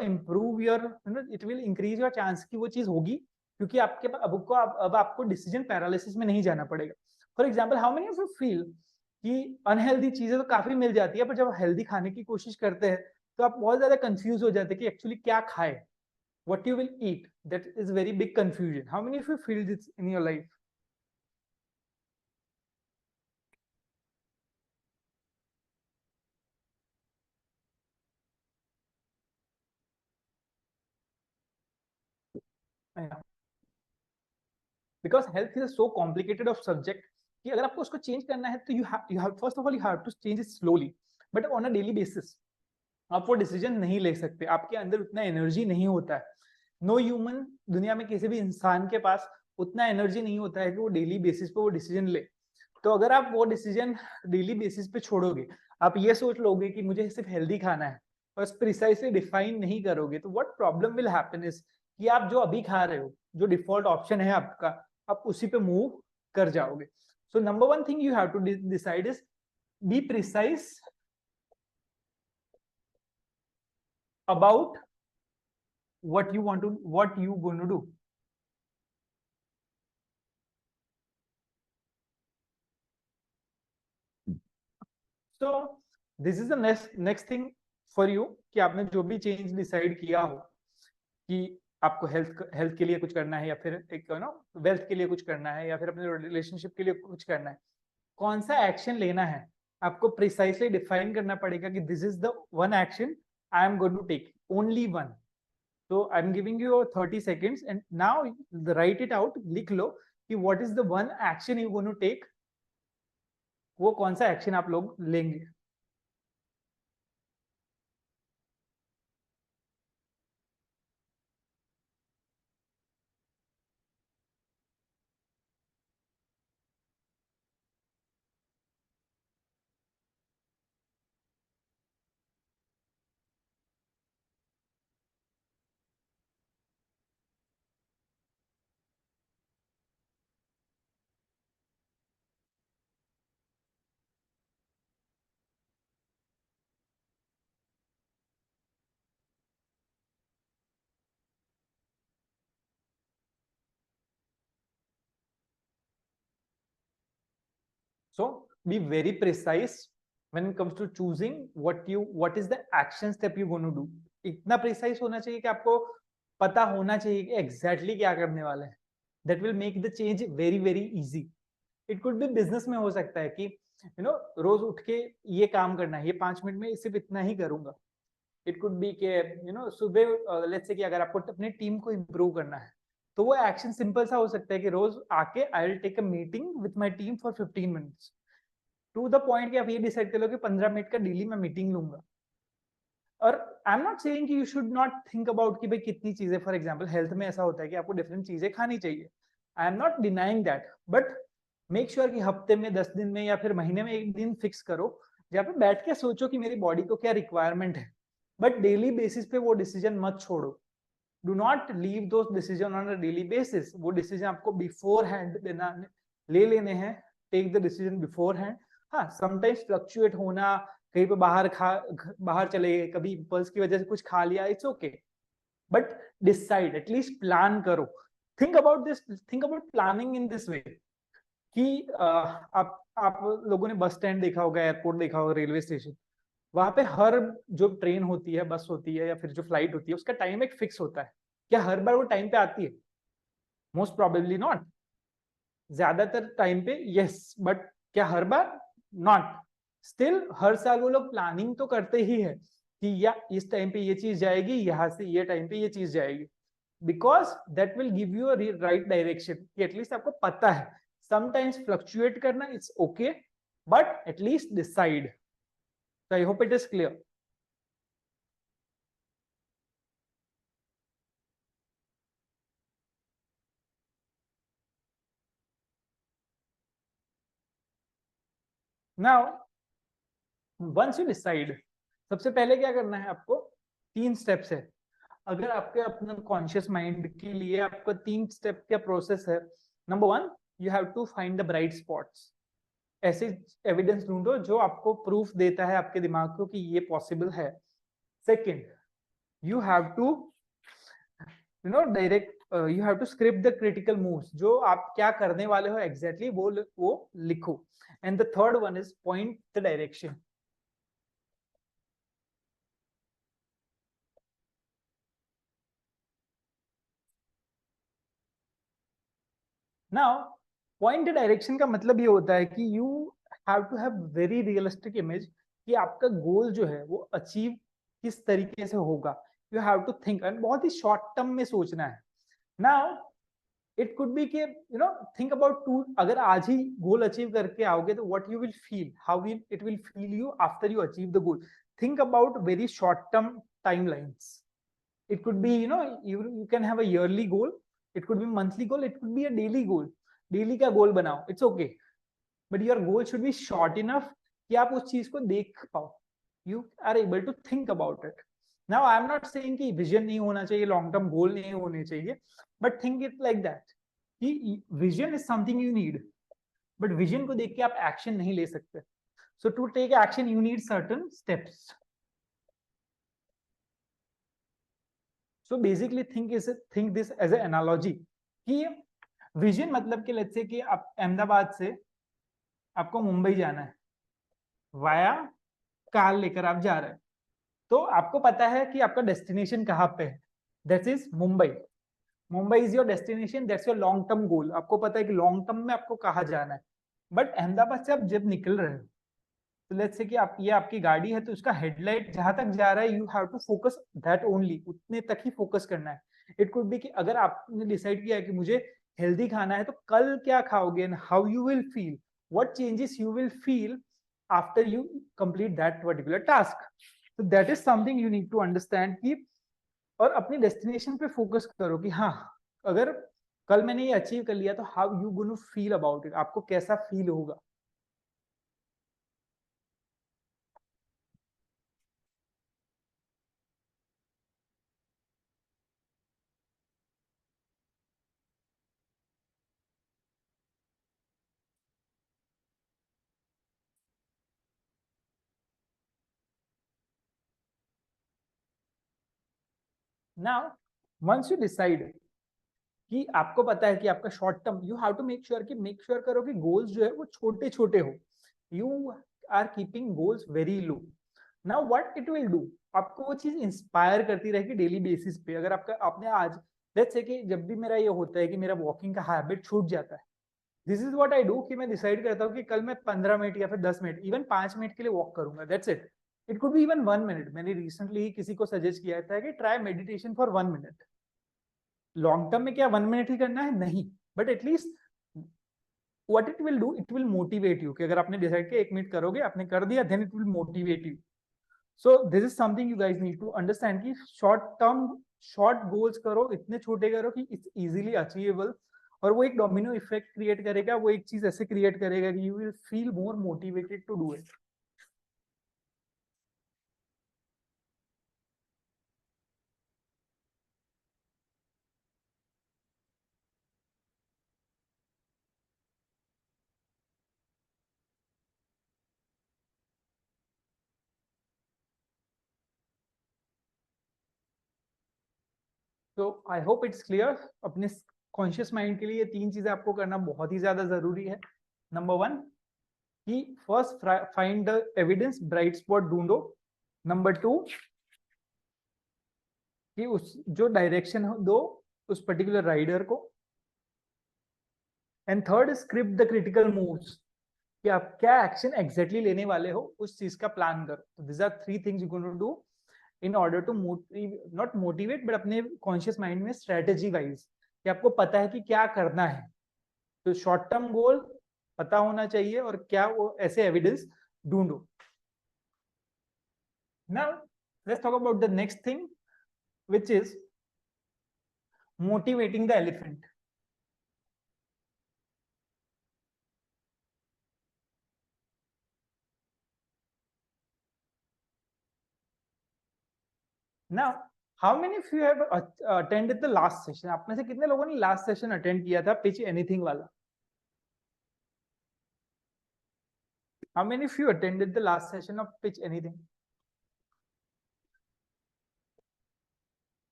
improve your, it will increase your chance कि वो चीज होगी, क्योंकि आपके अब आपको डिसीजन पैरालिसिस में नहीं जाना पड़ेगा। For example, how many of you feel कि अनहेल्दी चीजें तो काफी मिल जाती है, पर जब हेल्दी खाने की कोशिश करते हैं तो आप बहुत ज्यादा कंफ्यूज हो जाते हैं कि एक्चुअली क्या खाए, what you will eat, that is very big confusion। how many of you feel this in your life? Because health is so complicated of subject कि अगर आपको उसको चेंज करना है तो you have first of all you have to change it slowly, but on a daily basis आप वो decision नहीं ले सकते, आपके अंदर उतना एनर्जी नहीं होता है। नो ह्यूमन, दुनिया में किसी भी इंसान के पास उतना एनर्जी नहीं होता है कि वो डेली बेसिस पे वो डिसीजन ले। तो अगर आप वो डिसीजन डेली बेसिस पे छोड़ोगे, आप ये सोच लोगे कि मुझे सिर्फ हेल्दी खाना है, बस प्रिसाइसली डिफाइन नहीं करोगे, तो what problem will happen is कि आप जो अभी खा रहे हो, जो डिफॉल्ट ऑप्शन है आपका, आप उसी पे मूव कर जाओगे। So number one thing you have to decide is be precise about what you want to, what you going to do। so this is the next thing for you कि आपने जो भी चेंज डिसाइड किया हो कि आपको health health के लिए कुछ करना है, या फिर एक वेल्थ के लिए कुछ करना है, या फिर अपने रिलेशनशिप के लिए कुछ करना है, कौन सा एक्शन लेना है आपको प्रिसाइसली डिफाइन करना पड़ेगा कि this is the one action I am going to take, only one. तो I am giving you 30 seconds and now write it out, लिख लो कि what is the one action you going to take, वो कौन सा action आप लोग लेंगे. So be very precise when it comes to choosing what is the action step you going to do. इतना precise होना चाहिए कि आपको पता होना चाहिए कि exactly क्या करने वाले हैं. That will make the change very very easy. It could be business में हो सकता है कि रोज उठ के ये काम करना है, ये 5 मिनट में सिर्फ इतना ही करूंगा. इट कुड बी के सुबह लेट्स से कि अगर आपको अपनी टीम को इम्प्रूव करना है, तो वो एक्शन सिंपल सा हो सकता है कि रोज आके I will take a meeting with my team for 15 minutes, to the point कि आप ये डिसाइड कर लो कि 15 मिनट का डेली मैं मीटिंग लूंगा. और आई एम नॉट सेइंग कि you should not think about कि भाई कितनी चीजें, फॉर एग्जांपल हेल्थ में ऐसा होता है कि आपको डिफरेंट चीजें खानी चाहिए. I am not denying that, but make sure कि हफ्ते में 10 दिन में या फिर महीने में एक दिन फिक्स करो जहाँ पे बैठ के सोचो कि मेरी बॉडी को क्या रिक्वायरमेंट है. बट डेली बेसिस पे वो डिसीजन मत छोड़ो. Do not leave those decision on a daily basis. वो डिसीजन आपको बिफोर हैंड ले लेने हैं. Take the decision beforehand. हाँ, समटाइम्स फ्लक्चुएट होना, कहीं पे बाहर चले गए, कभी इम्पल्स की वजह से कुछ खा लिया, it's okay. But decide, at least plan करो. Think about this, think about planning in this way कि आप लोगों ने बस स्टैंड देखा होगा, एयरपोर्ट देखा होगा, रेलवे स्टेशन. वहां पे हर जो ट्रेन होती है, बस होती है, या फिर जो फ्लाइट होती है, उसका टाइम एक फिक्स होता है. क्या हर बार वो टाइम पे आती है? Most probably not. ज्यादातर टाइम पे यस, बट क्या हर बार? नॉट. स्टिल हर साल वो लोग प्लानिंग तो करते ही है कि या इस टाइम पे ये चीज जाएगी, यहाँ से ये टाइम पे ये चीज जाएगी. Because that will give you a right direction कि एटलीस्ट आपको पता है. समटाइम्स फ्लक्चुएट करना it's okay, but at least decide. So I hope it is clear. Now, once you decide, सबसे पहले क्या करना है आपको? 3 स्टेप्स है. अगर आपके अपने कॉन्शियस माइंड के लिए आपका 3 स्टेप का प्रोसेस है. Number 1, you have to find the bright spots. ऐसे एविडेंस ढूंढो जो आपको प्रूफ देता है आपके दिमाग को कि ये पॉसिबल है. Second, you have to direct, you have to script the critical moves. जो आप क्या करने वाले हो एग्जैक्टली वो लिखो. And the third one is point the direction. Now point the direction का मतलब ये होता है कि you have to have very realistic image कि आपका गोल जो है वो अचीव किस तरीके से होगा. You have to think, and बहुत ही शॉर्ट टर्म में सोचना है. नाउ इट कुड बी के थिंक अबाउट टू. अगर आज ही गोल अचीव करके आओगे तो what you will feel, how will it will feel you after you achieve the goal. Think about very short term timelines. It could be, you can have a yearly goal, it could be monthly goal, it could be a daily goal. Daily का गोल बनाओ, it's okay, but your goal should be short enough कि आप उस चीज को देख पाओ. You are able to think about it. Now I am not saying कि vision नहीं होना चाहिए, long term goal नहीं होने चाहिए, but think it like that कि vision is something you need, but vision को देख के आप action नहीं ले सकते. So to take action you need certain steps. So basically think this as an analogy कि विजन मतलब कि लेट्स से कि आप अहमदाबाद से आपको मुंबई जाना है, वाया कार लेकर आप जा रहे हैं. तो आपको पता है कि आपका डेस्टिनेशन कहाँ पे है. That is Mumbai. Mumbai is your destination, that's your long term goal. आपको पता है कि लॉन्ग टर्म में आपको कहाँ जाना है। बट अहमदाबाद से आप जब निकल रहे हो, तो लेट्स से कि आप, ये आपकी गाड़ी है, तो उसका हेडलाइट जहां तक जा रहा है, you have to focus that only, उतने तक ही फोकस करना है। इट कुड बी कि अगर आपने डिसाइड किया है कि मुझे हेल्दी खाना है, तो कल क्या खाओगे and how you will feel, what changes you will feel after you complete that particular task. तो that is something you need to understand कि, और अपनी डेस्टिनेशन पे फोकस करो कि हाँ, अगर कल मैंने ये अचीव कर लिया तो how you gonna feel about it, आपको कैसा फील होगा। नाउ वंस यू डिसाइड कि आपको पता है कि आपका short term, you have to make sure करो कि गोल्स जो है वो छोटे छोटे हो। You are keeping goals very low. Now what it will do, आपको वो चीज इंस्पायर करती रहेगी डेली बेसिस पे। अगर आपका, आपने आज, लेट्स से कि जब भी मेरा ये होता है कि मेरा वॉकिंग का हैबिट छूट जाता है, this is what I do, कि मैं डिसाइड करता हूँ कि कल मैं 15 मिनट या फिर 10 मिनट, इवन 5 मिनट के लिए वॉक करूंगा, that's it. It could be even 1 minute. मैंने रिसेंटली ही किसी को सजेस्ट किया था कि try meditation for 1 minute. Long term में क्या 1 मिनट ही करना है, नहीं, but at least what it will do, it will motivate you, कि अगर आपने डिसाइड किया 1 मिनट करोगे, आपने कर दिया, then it will motivate you. So this is something you guys need to understand कि शॉर्ट टर्म, शॉर्ट गोल्स करो, इतने छोटे करो कि इट्स इजीली अचीवेबल, और वो एक डोमिनो इफेक्ट क्रिएट करेगा, वो एक चीज ऐसे क्रिएट करेगा कि you will feel more motivated to do it. तो आई होप इट्स क्लियर। अपने कॉन्शियस माइंड के लिए ये तीन चीजें आपको करना बहुत ही ज्यादा जरूरी है। नंबर वन, कि first find the evidence, bright spot ढूंढो। नंबर टू, कि उस जो डायरेक्शन दो उस पर्टिकुलर राइडर को। And third, script the critical moves, कि आप क्या एक्शन एग्जैक्टली लेने वाले हो, उस चीज का प्लान करो। तो this are three things you gonna do in order to motive, not motivate, but अपने कॉन्शियस माइंड में स्ट्रेटेजी वाइज, कि आपको पता है कि क्या करना है। तो शॉर्ट टर्म गोल पता होना चाहिए, और क्या वो ऐसे एविडेंस ढूंढो। Now let's talk about the next thing, which is motivating the elephant. Now, how many of you have attended the last session? आप में से कितने लोगों ने लास्ट सेशन अटेंड किया था, पिच एनीथिंग वाला? How many of you attended the last session of pitch anything?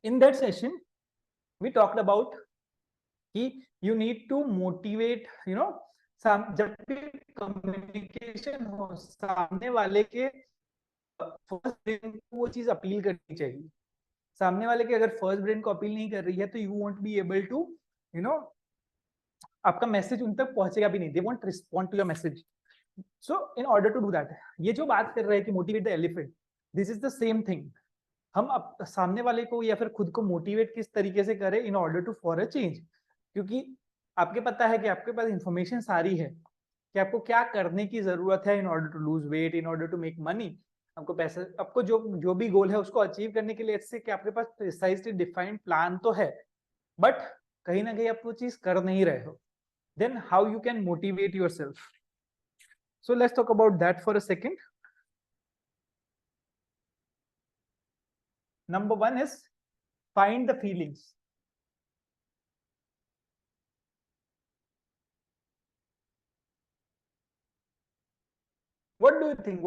In that session, we talked about कि you need to motivate, you know, जब भी कम्युनिकेशन हो, सामने वाले के फर्स्ट ब्रेन को वो चीज अपील करनी चाहिए। सामने वाले के अगर फर्स्ट ब्रेन को अपील नहीं कर रही है, तो you won't be able to, you know, आपका मैसेज उन तक पहुंचेगा भी नहीं, they won't respond to your message. So in order to do that, ये जो बात कर रहे हैं कि motivate the elephant, this is the same thing. हम सामने वाले को या फिर खुद को मोटिवेट किस तरीके से करें in order to for a change. क्योंकि आपके पता है कि आपके पास इंफॉर्मेशन सारी है कि आपको क्या करने की जरूरत है in order to lose weight, in order to make money. आपको पैसे, आपको जो जो भी गोल है उसको अचीव करने के लिए, इससे कि आपके पास प्रिसाइजली डिफाइंड प्लान तो है, बट कहीं ना कहीं आप वो चीज कर नहीं रहे हो। Then how you can motivate yourself? So let's talk about that for a second. Number one is find the feelings. What do you think?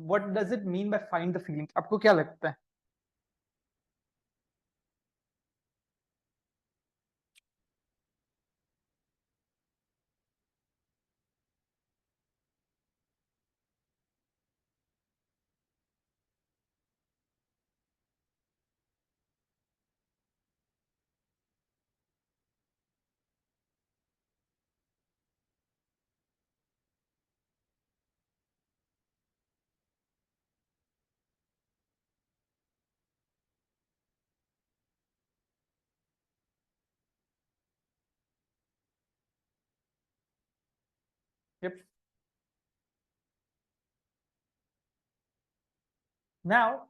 What does it mean by find the feelings? आपको क्या लगता है? Yep. Now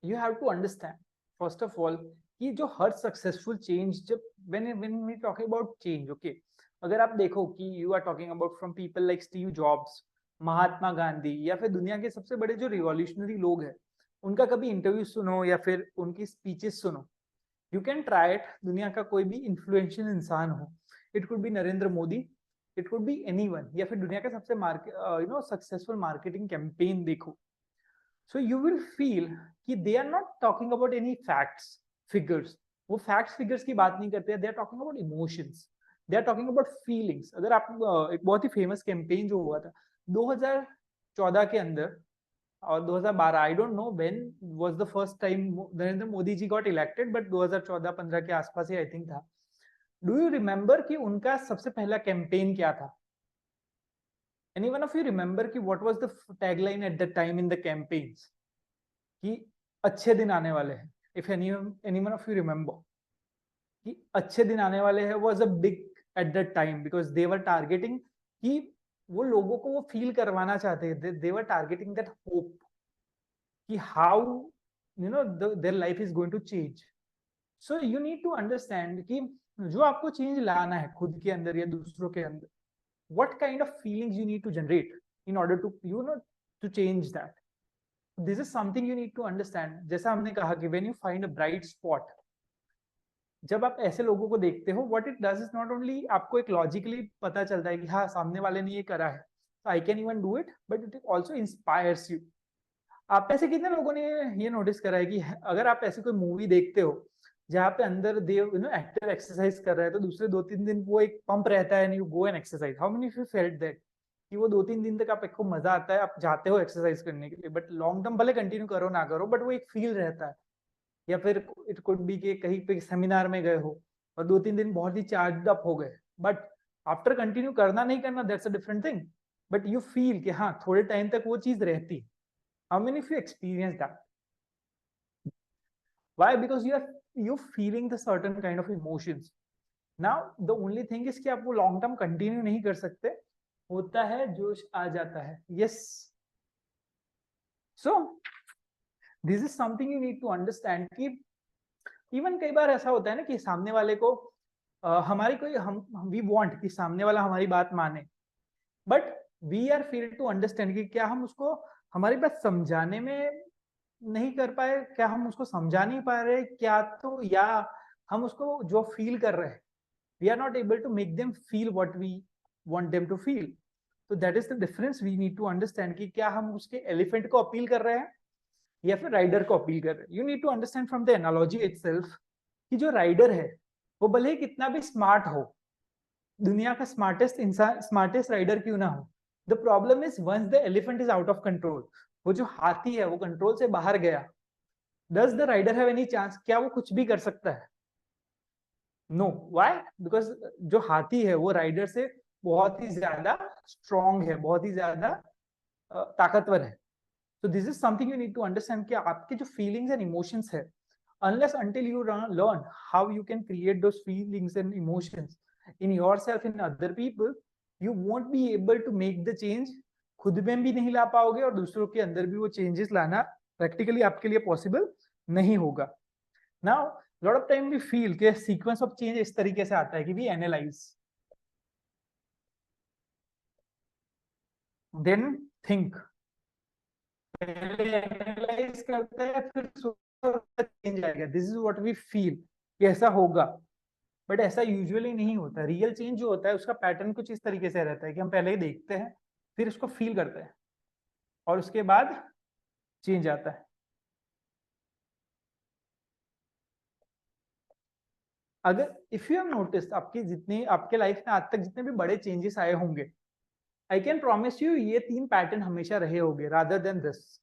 you have to understand first of all कि जो हर successful change जब when we talking about change, okay, अगर आप देखो कि you are talking about from people like Steve Jobs, Mahatma Gandhi या फिर दुनिया के सबसे बड़े जो रिवॉल्यूशनरी लोग हैं उनका कभी इंटरव्यू सुनो या फिर उनकी स्पीचेस सुनो, यू कैन ट्राई इट. दुनिया का कोई भी इन्फ्लुएंशियल इंसान हो, it could B Narendra Modi, it could B anyone, या फिर दुनिया का सबसे सक्सेसफुल मार्केटिंग कैंपेन देखो, so you will feel कि they are not talking about any facts figures. वो facts figures की बात नहीं करते, they are talking about emotions, they are talking about feelings. अगर आप एक बहुत ही फेमस कैंपेन जो हुआ था 2014 के अंदर और 2012, I don't know when was the first time Narendra Modi ji got elected, but 2014-15 के आसपास ही आई थिंक था. डू यू रिमेंबर कि उनका सबसे पहला कैंपेन क्या था? Any one of you remember कि what was the tagline at that time in the campaigns? कि अच्छे दिन आने वाले हैं. If anyone of you remember कि अच्छे दिन आने वाले हैं was a big at that time because they were targeting कि वो लोगों को वो फील करवाना चाहते थे. They were targeting that hope कि how their life is going to change. So you need to understand कि जो आपको चेंज लाना है खुद के अंदर या दूसरों के अंदर, what kind of feelings you need to generate in order to to change that. This is something you need to understand. जैसा हमने कहा कि when you find a bright spot, जब आप ऐसे लोगों को देखते हो, what it does is not only आपको एक logically पता चलता है कि हाँ सामने वाले ने ये करा है, so I can even do it, but it also inspires you. आप ऐसे कितने लोगों ने ये नोटिस करा है कि अगर आप ऐसी कोई मूवी देखते हो जहाँ पे अंदर एक्टर एक्सरसाइज कर रहा है तो दूसरे 2-3 दिन वो एक पंप रहता है, you go and exercise. How many of you felt that कि वो 2-3 दिन तक आपको मजा आता है, आप जाते हो एक्सरसाइज करने के लिए, बट लॉन्ग टर्म भले कंटिन्यू करो ना करो, बट वो एक फील रहता है. या फिर इट कुड बी कि कहीं पे सेमिनार में गए हो और 2-3 दिन बहुत ही चार्ज अप हो गए, बट आफ्टर कंटिन्यू करना नहीं करना that's a different thing, but you feel कि हाँ थोड़े टाइम तक वो चीज रहती है. How many of you experience that? Why? Because you feeling the certain kind of emotions. Now the only thing is कि आप वो long term continue नहीं कर सकते, होता है जोश आ जाता है. Yes. So this is something you need to understand कि even कई बार ऐसा होता है ना कि सामने वाले को हमारी कोई हम we want कि सामने वाला हमारी बात माने, but we are fail to understand कि क्या हम उसको हमारी बात समझाने में नहीं कर पाए, क्या हम उसको समझा नहीं पा रहे, क्या तो या हम उसको जो फील कर रहे हैं we are not able to make them feel what we want them to feel. तो that is the difference we need to understand कि क्या हम उसके एलिफेंट को अपील कर रहे हैं या फिर राइडर को अपील कर रहे हैं. You need to understand from the analogy itself कि जो राइडर है वो भले ही कितना भी स्मार्ट हो, दुनिया का स्मार्टेस्ट इंसान, स्मार्टेस्ट राइडर क्यों ना हो, the problem is once the elephant is out of control, वो जो हाथी है वो कंट्रोल से बाहर गया, does the rider have any chance? क्या वो कुछ भी कर सकता है? नो. व्हाई? बिकॉज जो हाथी है वो राइडर से बहुत ही ज्यादा स्ट्रॉन्ग है, बहुत ही ज्यादा ताकतवर है. So this is something you need to understand कि आपके जो feelings and emotions है, unless until you learn how you can create those feelings and emotions in yourself in other people, you won't be able to make the change. खुद में भी नहीं ला पाओगे और दूसरों के अंदर भी वो changes लाना practically आपके लिए possible नहीं होगा. Now lot of time we feel कि sequence of change इस तरीके से आता है कि we analyze, then think, analyze करते हैं फिर चेंज आएगा. This is what we feel कि ऐसा होगा, बट ऐसा यूजुअली नहीं होता. रियल चेंज जो होता है उसका पैटर्न कुछ इस तरीके से रहता है कि हम पहले ही देखते हैं, फिर उसको फील करते हैं और उसके बाद चेंज आता है. अगर इफ यू हैव नोटिस्ड आपकी जितनी आपके लाइफ में आज तक जितने भी बड़े चेंजेस आए होंगे, आई कैन प्रॉमिस यू ये 3 पैटर्न हमेशा रहे होंगे rather than this.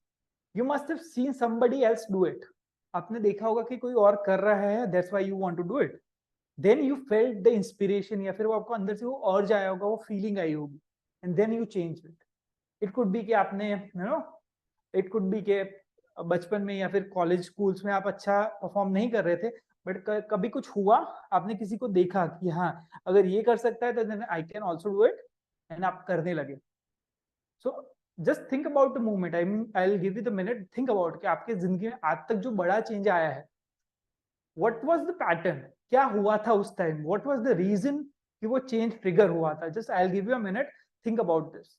You must have seen somebody else do it. आपने देखा होगा कि कोई और कर रहा है, that's why you want to do it. Then you felt the inspiration या फिर वो आपको अंदर से वो और जाया होगा, वो फीलिंग आई होगी, and then you change it. It could be कि आपने it could be कि बचपन में या फिर कॉलेज स्कूल्स में आप अच्छा परफॉर्म नहीं कर रहे थे, बट कभी कुछ हुआ, आपने किसी को देखा कि हाँ अगर ये कर सकता है तो then I can also do it. And आप करने लगे. So just think about the movement. I will give you the minute. Think about कि आपके जिंदगी में आज तक जो बड़ा चेंज आया है, व्हाट वाज द पैटर्न, क्या हुआ था उस time, what was the reason कि वो चेंज ट्रिगर हुआ था. Just I will give you a minute. Think about this.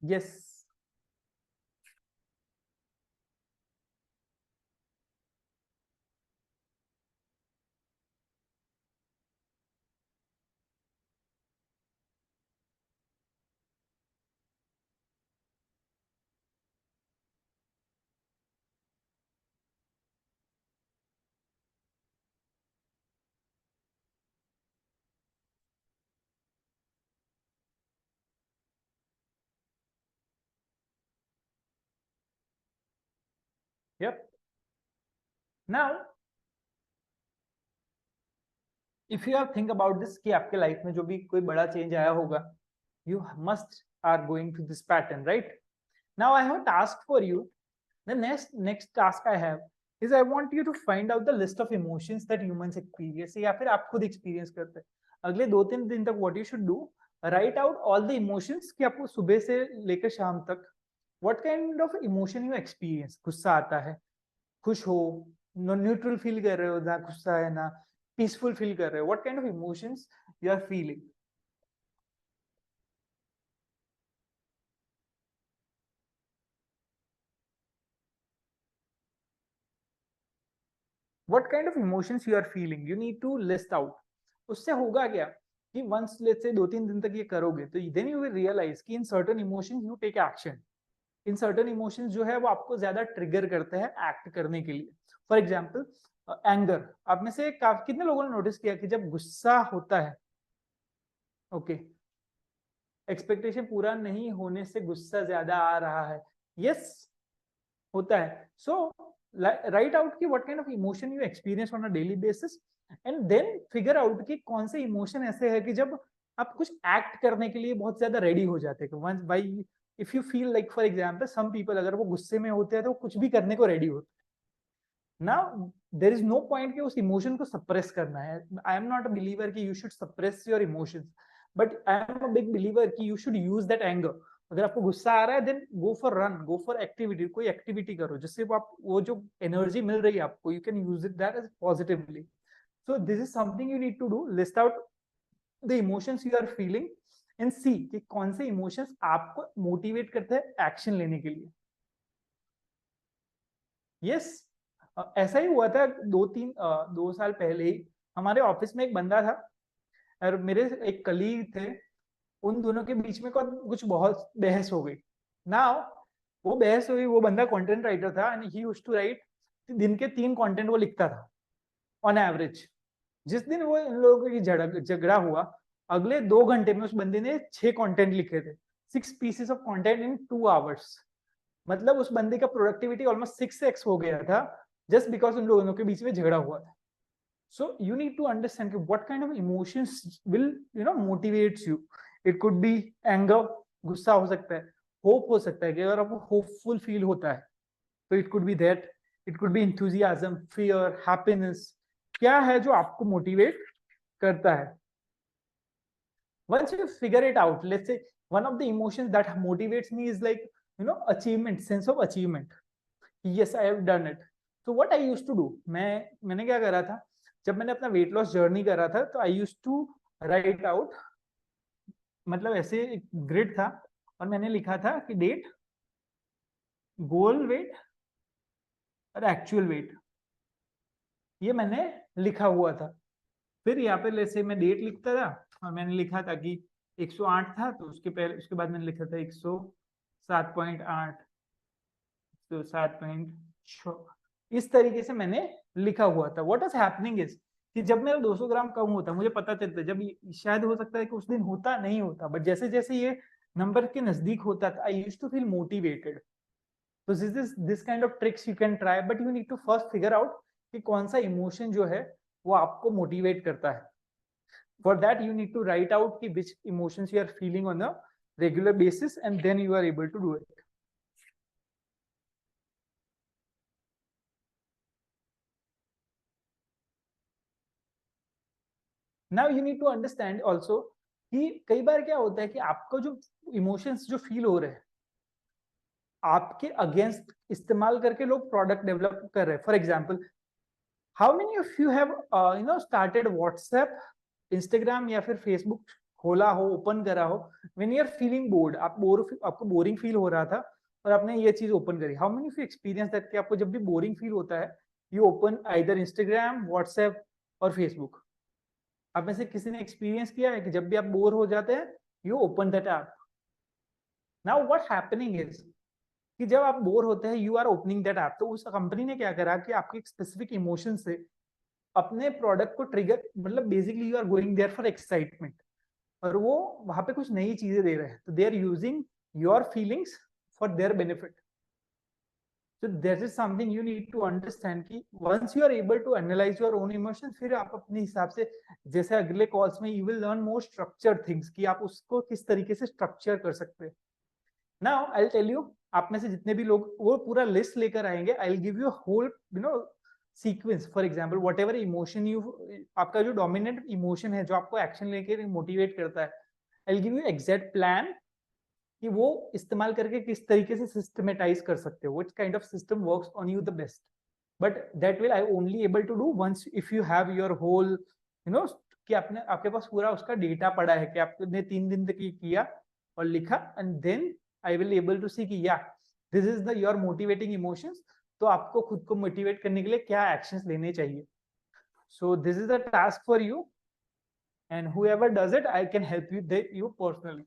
Yes. Yep. Now if you have think about this कि आपके लाइफ में जो भी कोई बड़ा चेंज आया होगा, you must are going to this pattern, right? Now I have a task for you. The next task I have is I want you to find out the list of emotions that humans experience, या फिर आप खुद experience करते हैं. अगले 2-3 दिन तक what you should do, write out all the emotions कि आपको सुबह से लेकर शाम तक what kind of emotion you experience. गुस्सा आता है, खुश हो, न्यूट्रल फील कर रहे हो, ना गुस्सा है ना पीसफुल फील कर रहे हो, what kind of emotions you are feeling. What kind of emotions you are feeling, you need to list out. उससे होगा क्या कि once let's say 2-3 दिन तक ये करोगे तो then you will realize कि in certain emotions you take action. in certain emotions जो है वो आपको ज्यादा ट्रिगर करते हैं एक्ट करने के लिए. For example anger. आप में से कितने लोगों ने नोटिस किया कि जब गुस्सा होता है, ओके, एक्सपेक्टेशन पूरा नहीं होने से गुस्सा ज्यादा आ रहा है. यस, होता है. सो राइट आउट कि what kind of emotion you experience on a daily basis and then figure out कि कौन से इमोशन ऐसे है कि जब आप कुछ एक्ट करने के लिए बहुत ज्यादा रेडी हो जाते हैं. Once by if you feel like for example some people अगर वो गुस्से में होते हैं तो वो कुछ भी करने को रेडी होते हैं. Now there is no point कि उस इमोशन को सप्रेस करना है. I am not a believer कि you should suppress your emotions, but I am a big believer कि you should use that anger. अगर आपको गुस्सा आ रहा है then go for run, go for activity, कोई एक्टिविटी करो जिससे वो आप वो जो एनर्जी मिल रही है आपको you can use it that as positively. So this is something you need to do. List out the emotions you are feeling and see कि कौन से इमोशंस आपको मोटिवेट करते हैं एक्शन लेने के लिए. यस. ऐसा ही हुआ था 2 साल पहले ही. हमारे ऑफिस में एक बंदा था और मेरे एक कलीग थे. उन दोनों के बीच में कुछ बहुत बहस हो गई. नाउ वो बहस हुई, वो बंदा कंटेंट राइटर था and he used to write दिन के 3 कंटेंट वो लिखता था ऑन एवरेज. जिस दिन वो इन लोगों की झगड़ा हुआ, अगले 2 घंटे में उस बंदे ने 6 कंटेंट लिखे थे. 6 pieces of content in 2 hours. मतलब उस बंदे का प्रोडक्टिविटी ऑलमोस्ट 6x हो गया था जस्ट बिकॉज उन लोगों के बीच में झगड़ा हुआ था. So you need to understand what kind of emotions will motivates you. It could be anger, गुस्सा हो सकता है, होप हो सकता है कि अगर आपको होपफुल फील होता है तो it could B that, it could B enthusiasm, fear, happiness. क्या है जो आपको मोटिवेट करता है. Once you figure it out, let's say one of the emotions that motivates me is like achievement, sense of achievement. Yes, I have done it. So what I used to do, मैंने क्या करा था जब मैंने अपना weight loss journey करा था तो आई यूज टू राइट आउट, मतलब ऐसे एक ग्रिड था और मैंने लिखा था कि डेट, गोल वेट और एक्चुअल वेट, ये मैंने लिखा हुआ था. फिर यहाँ पे जैसे मैं डेट लिखता था और मैंने लिखा था कि 108 था तो उसके बाद मैंने लिखा था 107.8, तो 7.6, इस तरीके से मैंने लिखा हुआ था. व्हाट इज हैपनिंग इज कि जब मेरा 200 ग्राम कम होता मुझे पता चलता, जब शायद हो सकता है कि उस दिन होता नहीं होता, बट जैसे जैसे ये नंबर के नजदीक होता था I used to feel motivated. तो this kind of tricks you can try, but you need to first figure out कि कौन सा इमोशन जो है वो आपको मोटिवेट करता है. For that you need to write out ki which emotions you are feeling on a regular basis, and then you are able to do it. Now you need to understand also कि कई बार क्या होता है कि आपको जो emotions जो feel हो रहे हैं आपके अगेंस्ट इस्तेमाल करके लोग प्रोडक्ट डेवलप कर रहे हैं. For example, how many of you have started WhatsApp, Instagram या फिर फेसबुक खोला हो, ओपन करा हो, when you are feeling bored, आपको बोरिंग फील हो रहा था और आपने ये चीज ओपन करी. How many of you experience that कि आपको जब भी बोरिंग फील होता है you open either Instagram, WhatsApp और फेसबुक. आप में से किसी ने एक्सपीरियंस किया है कि जब भी आप बोर हो जाते हैं you open that app. Now what happening is कि जब आप बोर होते हैं you are opening that app, तो उस कंपनी ने क्या करा कि आपके एक स्पेसिफिक इमोशन से अपने प्रोडक्ट को ट्रिगर, मतलब basically you are going there for excitement, और वो वहां पे कुछ नई चीजें दे रहे हैं. तो they are using your feelings for their benefit. So that is something you need to understand कि once you are able to analyze your own emotions, फिर आप अपने हिसाब से, जैसे अगले कॉल्स में you will learn more structured things कि आप उसको किस तरीके से स्ट्रक्चर कर सकते हैं. Now I'll tell you, आप में से जितने भी लोग वो पूरा लिस्ट लेकर आएंगे, I'll give you a whole sequence. For example, whatever emotion you, आपका जो dominant emotion है जो आपको एक्शन लेके मोटिवेट करता है, I'll give you exact plan कि वो इस्तेमाल करके किस तरीके से सिस्टमेटाइज कर सकते हो, which kind of system works on you the best. But that will I only able to do once if you have your whole कि आपके पास पूरा उसका डेटा पड़ा है कि आपने 3 दिन तक ये किया और लिखा, and then I will able to see कि या this is the your motivating emotions. तो आपको खुद को मोटिवेट करने के लिए क्या एक्शंस लेने चाहिए. सो this is the task for you, and whoever does it, I can help you personally.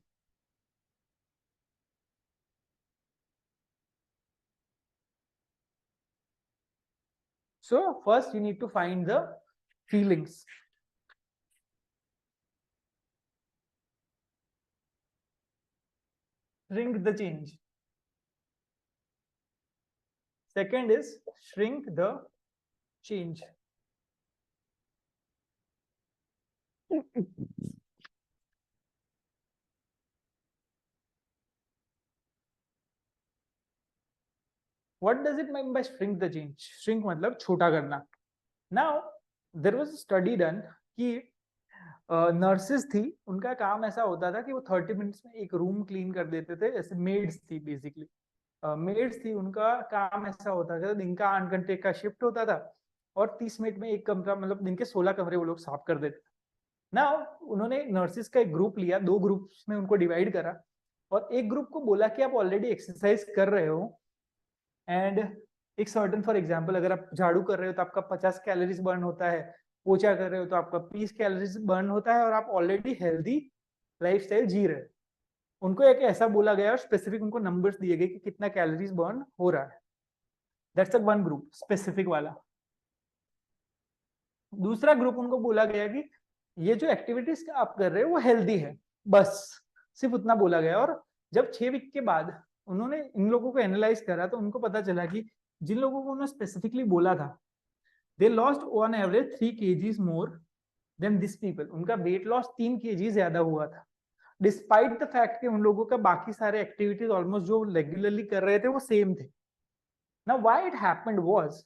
So first you need to find the feelings. Shrink the change. Second is shrink the change. What does it mean by shrink the change? Shrink मतलब छोटा करना. Now there was a study done कि nurses थी, उनका काम ऐसा होता था कि वो 30 मिनट्स में एक रूम क्लीन कर देते थे. ऐसे मेड्स थी, बेसिकली मेड्स थी, उनका काम ऐसा होता था, दिन का 8 घंटे का शिफ्ट होता था और 30 मिनट में एक कमरा, मतलब दिन के 16 कमरे वो लोग साफ कर देते. ना उन्होंने नर्सेस का एक ग्रुप लिया, 2 ग्रुप्स में उनको डिवाइड करा और एक ग्रुप को बोला कि आप ऑलरेडी एक्सरसाइज कर रहे हो एंड एक सर्टन, फॉर एग्जांपल अगर आप झाड़ू कर रहे हो तो आपका 50 कैलोरीज बर्न होता है, पोछा कर रहे हो तो आपका 20 कैलोरीज बर्न होता है और आप ऑलरेडी हेल्दी लाइफस्टाइल जी रहे हो. उनको एक ऐसा बोला गया और स्पेसिफिक उनको नंबर्स दिए गए कि कितना कैलोरीज बर्न हो रहा है. दैट्स वन ग्रुप स्पेसिफिक वाला. दूसरा ग्रुप उनको बोला गया कि ये जो एक्टिविटीज आप कर रहे हो वो हेल्दी है, बस सिर्फ उतना बोला गया. और जब 6 वीक के बाद उन्होंने इन लोगों को एनालाइज करा तो उनको पता चला कि जिन लोगों को उन्होंने स्पेसिफिकली बोला था, they lost on average 3 kgs more than this people. उनका वेट लॉस 3 kg ज्यादा हुआ था, डिस्पाइट द फैक्ट कि उन लोगों का बाकी सारे एक्टिविटीज ऑलमोस्ट जो रेगुलरली कर रहे थे वो सेम थे. Now why it happened was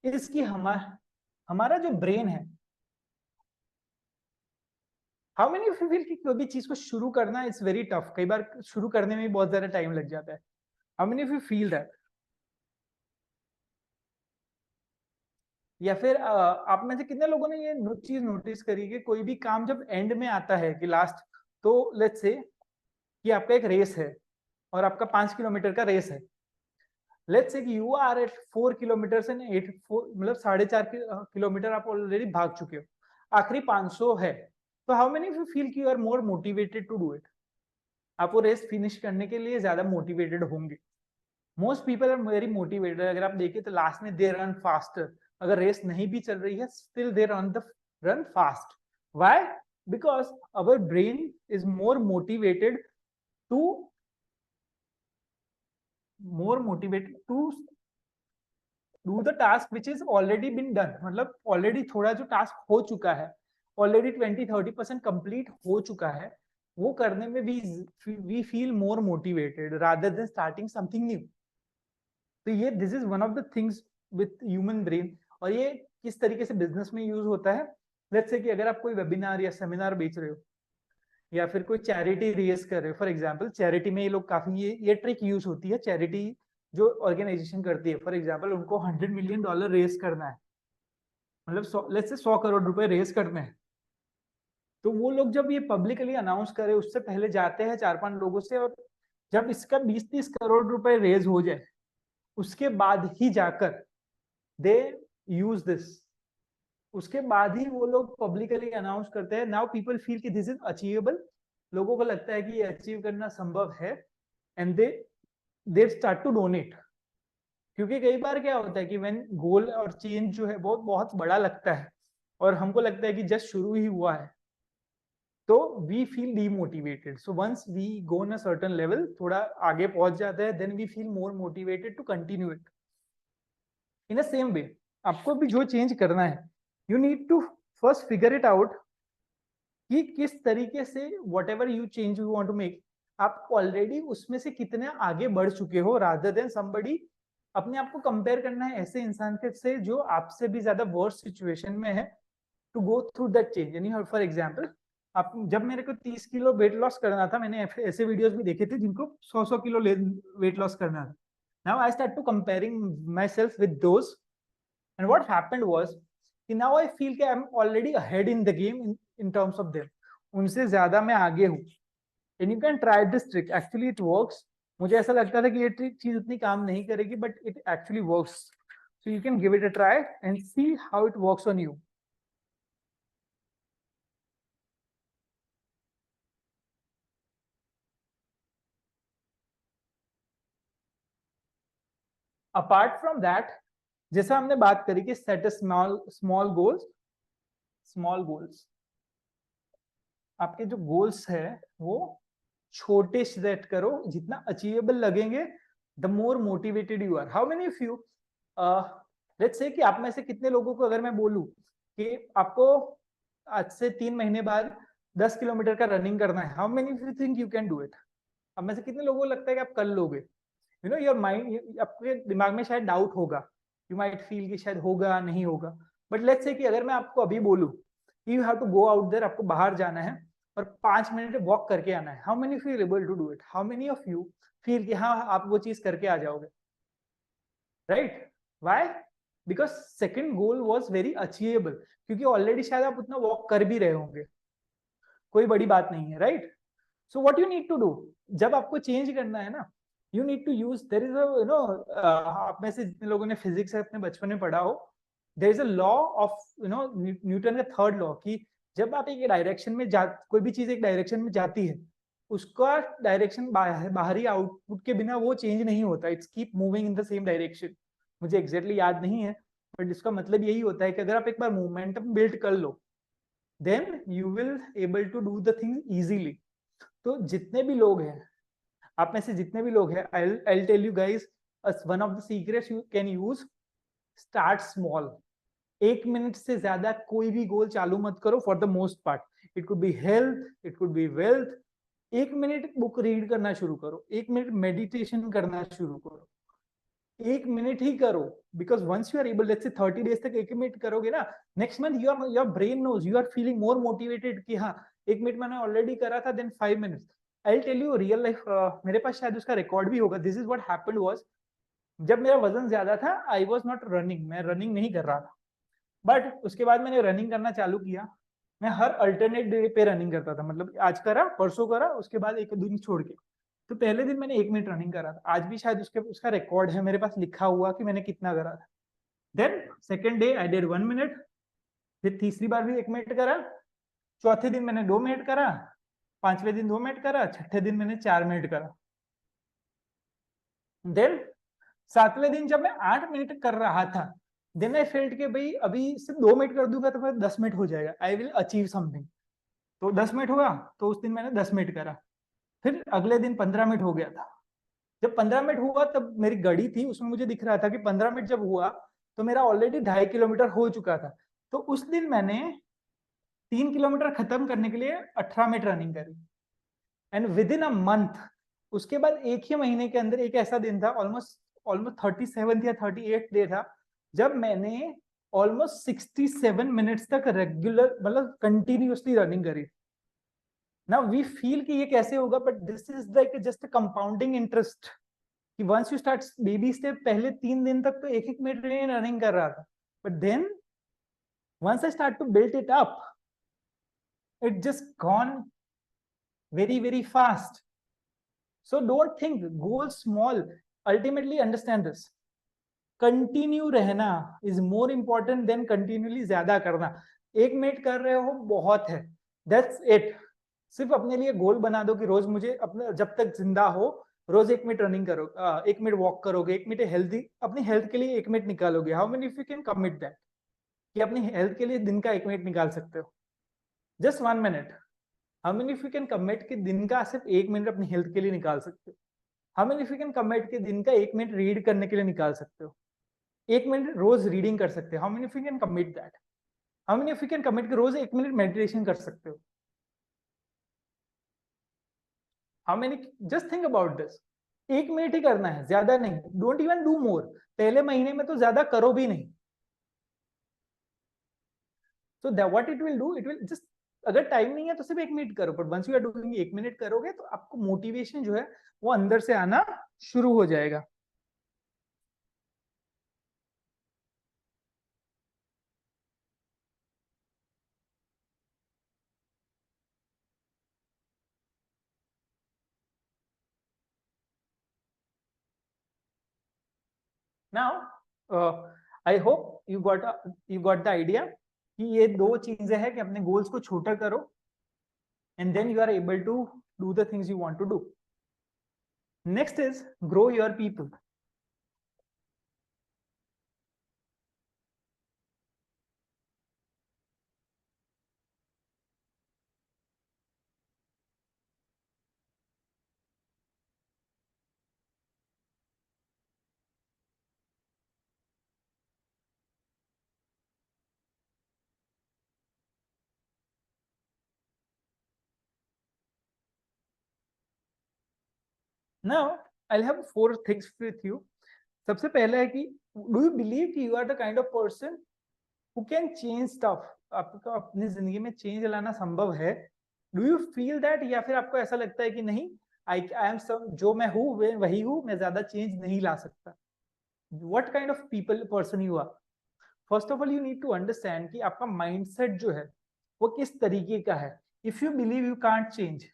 इसकी हमारा जो ब्रेन है, how many of you feel कि कोई भी चीज को शुरू करना इट्स वेरी टफ, कई बार शुरू करने में बहुत ज्यादा टाइम लग जाता है. How many of you feel that? या फिर आप में से कितने लोगों ने ये चीज नोटिस करी कि कोई भी काम जब एंड में आता है कि लास्ट, तो लेट्स से कि आपका एक रेस है और आपका 5 किलोमीटर का रेस है. लेट्स से कि you are at 4 kilometre and 8 मतलब 4.5 किलोमीटर आप ऑलरेडी भाग चुके हो, आखिरी 500 है. तो how many of you feel कि you are more motivated to do it? आप वो रेस फिनिश करने के लिए ज्यादा मोटिवेटेड होंगे. Most people are very motivated. अगर आप देखें तो लास्ट में दे रन फास्टर, अगर रेस नहीं भी चल रही है still they run fast. Why? Because our brain is more motivated to do the task which is already been done. मतलब ऑलरेडी थोड़ा जो टास्क हो चुका है ऑलरेडी 20-30% कंप्लीट हो चुका है, वो करने में we feel more motivated rather than starting something new. तो ये this is one of the things with human brain. और ये किस तरीके से बिजनेस में यूज होता है, लेट्स से कि अगर आप कोई वेबिनार या सेमिनार बेच रहे हो या फिर कोई चैरिटी रेस कर रहे हो, फॉर एग्जांपल चैरिटी में ये लोग काफी ये ट्रिक यूज होती है। चैरिटी जो ऑर्गेनाइजेशन करती है, फॉर एग्जांपल उनको $100 मिलियन रेस करना है, मतलब लेट्स से 100 करोड़ रुपए रेस करने हैं, तो वो लोग जब ये पब्लिकली अनाउंस करे उससे पहले जाते हैं 4-5 लोगों से, और जब इसका 20-30 करोड़ रुपए रेज हो जाए उसके बाद ही जाकर दे यूज दिस, उसके बाद ही वो लोग पब्लिकली अनाउंस करते हैं। नाउ पीपल फील कि दिस इज अचीवेबल, लोगों को लगता है कि ये अचीव करना संभव है, and they start to donate. क्योंकि कई बार क्या होता है कि व्हेन गोल और चेंज जो है बहुत बहुत बड़ा लगता है और हमको लगता है कि जस्ट शुरू ही हुआ है, तो we feel demotivated. So once we go in a certain level, थोड़ा आगे पहुंच जाता है, then we feel more motivated to continue it. In the same way आपको भी जो चेंज करना है, you need to first figure it out कि किस तरीके से whatever you change you want to make, आप ऑलरेडी उसमें से कितने आगे बढ़ चुके हो, रादर देन समबडी। अपने आप को कंपेयर करना है ऐसे इंसान के से जो आपसे भी ज्यादा वर्स्ट सिचुएशन में है, to go through that change. यानी फॉर एग्जांपल, आप जब मेरे को 30 किलो वेट लॉस करना था, मैंने ऐसे वीडियोस भी देखे थे जिनको 100 किलो वेट लॉस करना था। Now I start to comparing my self with those, and what happened was कि नाउ आई फील कि I am already ahead in the game in terms of them, उनसे ज्यादा मैं आगे हूँ। And you can try this trick, actually it works. मुझे ऐसा लगता था कि ये ट्रिक चीज उतनी काम नहीं करेगी, but it actually works. So you can give it a try and see how it works on you. Apart from that, जैसा हमने बात करी कि set a small small goals, आपके जो गोल्स है वो छोटे सेट करो, जितना अचीवेबल लगेंगे the more motivated you are. How many of you, let's say कि आप में से कितने लोगों को अगर मैं बोलूं कि आपको आज से 3 महीने बाद 10 किलोमीटर का रनिंग करना है, how many of you think you can do it? अब में से कितने लोगों को लगता है कि आप कर लोगे? यू नो योर माइंड, आपके दिमाग में शायद डाउट होगा, यू माइट फील कि शायद होगा नहीं होगा। बट लेट्स से कि अगर मैं आपको अभी बोलूं you have to go out there, आपको बाहर जाना है और 5 मिनट वॉक करके आना है, how many feel able to do it? How many of you feel कि हाँ आप वो चीज करके आ जाओगे? Right? Why? Because second goal was very achievable, क्योंकि ऑलरेडी शायद आप उतना वॉक कर भी रहे होंगे, कोई बड़ी बात नहीं है। Right? So what you need to do, जब आपको चेंज करना है ना, you need to use, there is a, you know, आप में से जितने लोगों ने फिजिक्स अपने बचपन में पढ़ा हो, there is a law of, you know, Newton का थर्ड लॉ, कि जब आप एक डायरेक्शन में कोई भी चीज एक डायरेक्शन में जाती है, उसका डायरेक्शन बाहरी आउटपुट के बिना वो चेंज नहीं होता, it's keep moving in the same direction. मुझे एग्जैक्टली याद नहीं है, बट इसका मतलब यही होता है कि अगर आप एक बार मोमेंटम बिल्ड कर लो, then you will able to do the thing easily. तो जितने भी लोग हैं, आप में से जितने भी लोग हैं, I'll tell you guys, one of the secrets you can use, start small। 1 minute से ज्यादा कोई भी गोल चालू मत करो for the most part. It could be health, it could B wealth. 1 minute book read करना शुरू करो, 1 मिनट मेडिटेशन करना शुरू करो, 1 मिनट ही करो। Because once you are able, let's say 30 days तक 1 मिनट करोगे ना, next month your brain knows, you are feeling more motivated कि हाँ 1 मिनट मैंने ऑलरेडी करा था, then 5 minutes. I tell you real life, मेरे पास शायद उसका रिकॉर्ड भी होगा। This is what happened was, जब मेरा वजन ज्यादा था, आई वाज नॉट रनिंग, मैं रनिंग नहीं कर रहा था, बट उसके बाद मैंने रनिंग करना चालू किया। मैं हर अल्टरनेट डे पे रनिंग करता था, मतलब आज करा, परसों करा, उसके बाद एक दिन छोड़ के। तो पहले दिन मैंने 1 मिनट रनिंग करा था, आज भी शायद उसका रिकॉर्ड है मेरे पास लिखा हुआ कि मैंने कितना करा था। Then second day I did 1 minute, फिर तीसरी बार भी 1 मिनट करा, चौथे दिन मैंने 2 मिनट करा, पांचवें दिन 2 मिनट करा, छठे दिन मैंने 4 मिनट करा। देन सातवें दिन जब मैं 8 मिनट कर रहा था, देन आई फेल्ट के भाई अभी सिर्फ 2 मिनट कर दूंगा तो फिर 10 मिनट हो जाएगा, आई विल अचीव समथिंग। तो 10 मिनट हुआ, तो उस दिन मैंने 10 मिनट करा। फिर अगले दिन 15 मिनट हो गया था। जब 15 मिनट हुआ तब मेरी घड़ी थी, उसमें मुझे दिख रहा था कि 15 मिनट जब हुआ तो मेरा ऑलरेडी 2.5 किलोमीटर हो चुका था। तो उस दिन मैंने 3 किलोमीटर खत्म करने के लिए 18 मिनट रनिंग करी, and with in a month, उसके बाद एक ही महीने के अंदर एक ऐसा दिन था, ऑलमोस्ट 37 या 38 डे था, जब मैंने ऑलमोस्ट 67 मिनट्स तक रेगुलर मतलब कंटिन्यूअसली रनिंग करी। नाउ वी फील कि ये कैसे होगा, but this is like just compounding interest कि once you start baby step, पहले 3 दिन तक तो एक मिनट रनिंग कर रहा था, but then once I start to build it up, it just gone very fast. So don't think goal small, ultimately understand this, continue रहना is more important than continually ज्यादा करना। 1 मिनट कर रहे हो बहुत है, दैट्स इट। सिर्फ अपने लिए गोल बना दो कि रोज मुझे अपने जब तक जिंदा हो रोज 1 मिनट रनिंग करो, 1 मिनट वॉक करोगे, 1 मिनट हेल्थी अपनी हेल्थ के लिए 1 मिनट निकालोगे। How many if you can commit that कि अपनी हेल्थ के लिए दिन का 1 मिनट निकाल सकते हो, just 1 minute. How many if you can commit कि दिन का सिर्फ 1 मिनट अपनी हेल्थ के लिए निकाल सकते हो। How many if you can commit कि दिन का 1 मिनट रीड करने के लिए निकाल सकते हो, 1 मिनट रोज रीडिंग कर सकते हो। How many of you can commit that? How many of you can commit कि रोज 1 मिनट मेडिटेशन कर सकते हो? How many? Just think about this, 1 minute ही करना है, ज्यादा नहीं। Don't even do more. पहले महीने में तो ज्यादा करो भी नहीं। So that what it will do, it will just, अगर टाइम नहीं है तो सिर्फ 1 मिनट करो, but once you are doing 1 minute करोगे तो आपको मोटिवेशन जो है वो अंदर से आना शुरू हो जाएगा। Now I hope you got the idea कि ये दो चीजें हैं कि अपने गोल्स को छोटा करो and then you are able to do the things you want to do. Next is grow your people. Now I'll have 4 things with you. सबसे पहला है कि do you believe कि you are the kind of person who can change stuff? आपका अपनी जिंदगी में change लाना संभव है? Do you feel that, या फिर आपको ऐसा लगता है कि नहीं, I am some, जो मैं हूँ वही हूँ, मैं ज्यादा चेंज नहीं ला सकता? What kind of people person you are? First of all you need to understand कि आपका mindset जो है वो किस तरीके का है. If you believe you can't change,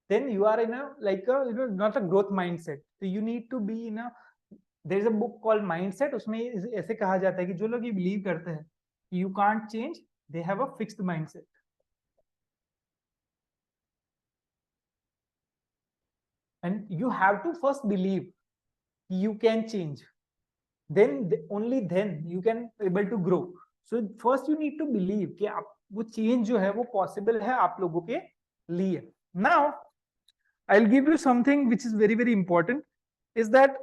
then you are in a like a not a growth mindset. So you need to be in a, there is a book called mindset, उसमें ऐसे कहा जाता है कि जो लोग ये बिलीव करते हैं कि you can't change, they have a fixed mindset. And you have to first believe you can change, then only then you can able to grow. So first you need to believe कि आप वो change जो है वो possible है आप लोगों के लिए. Now I'll give you something which is very important, is that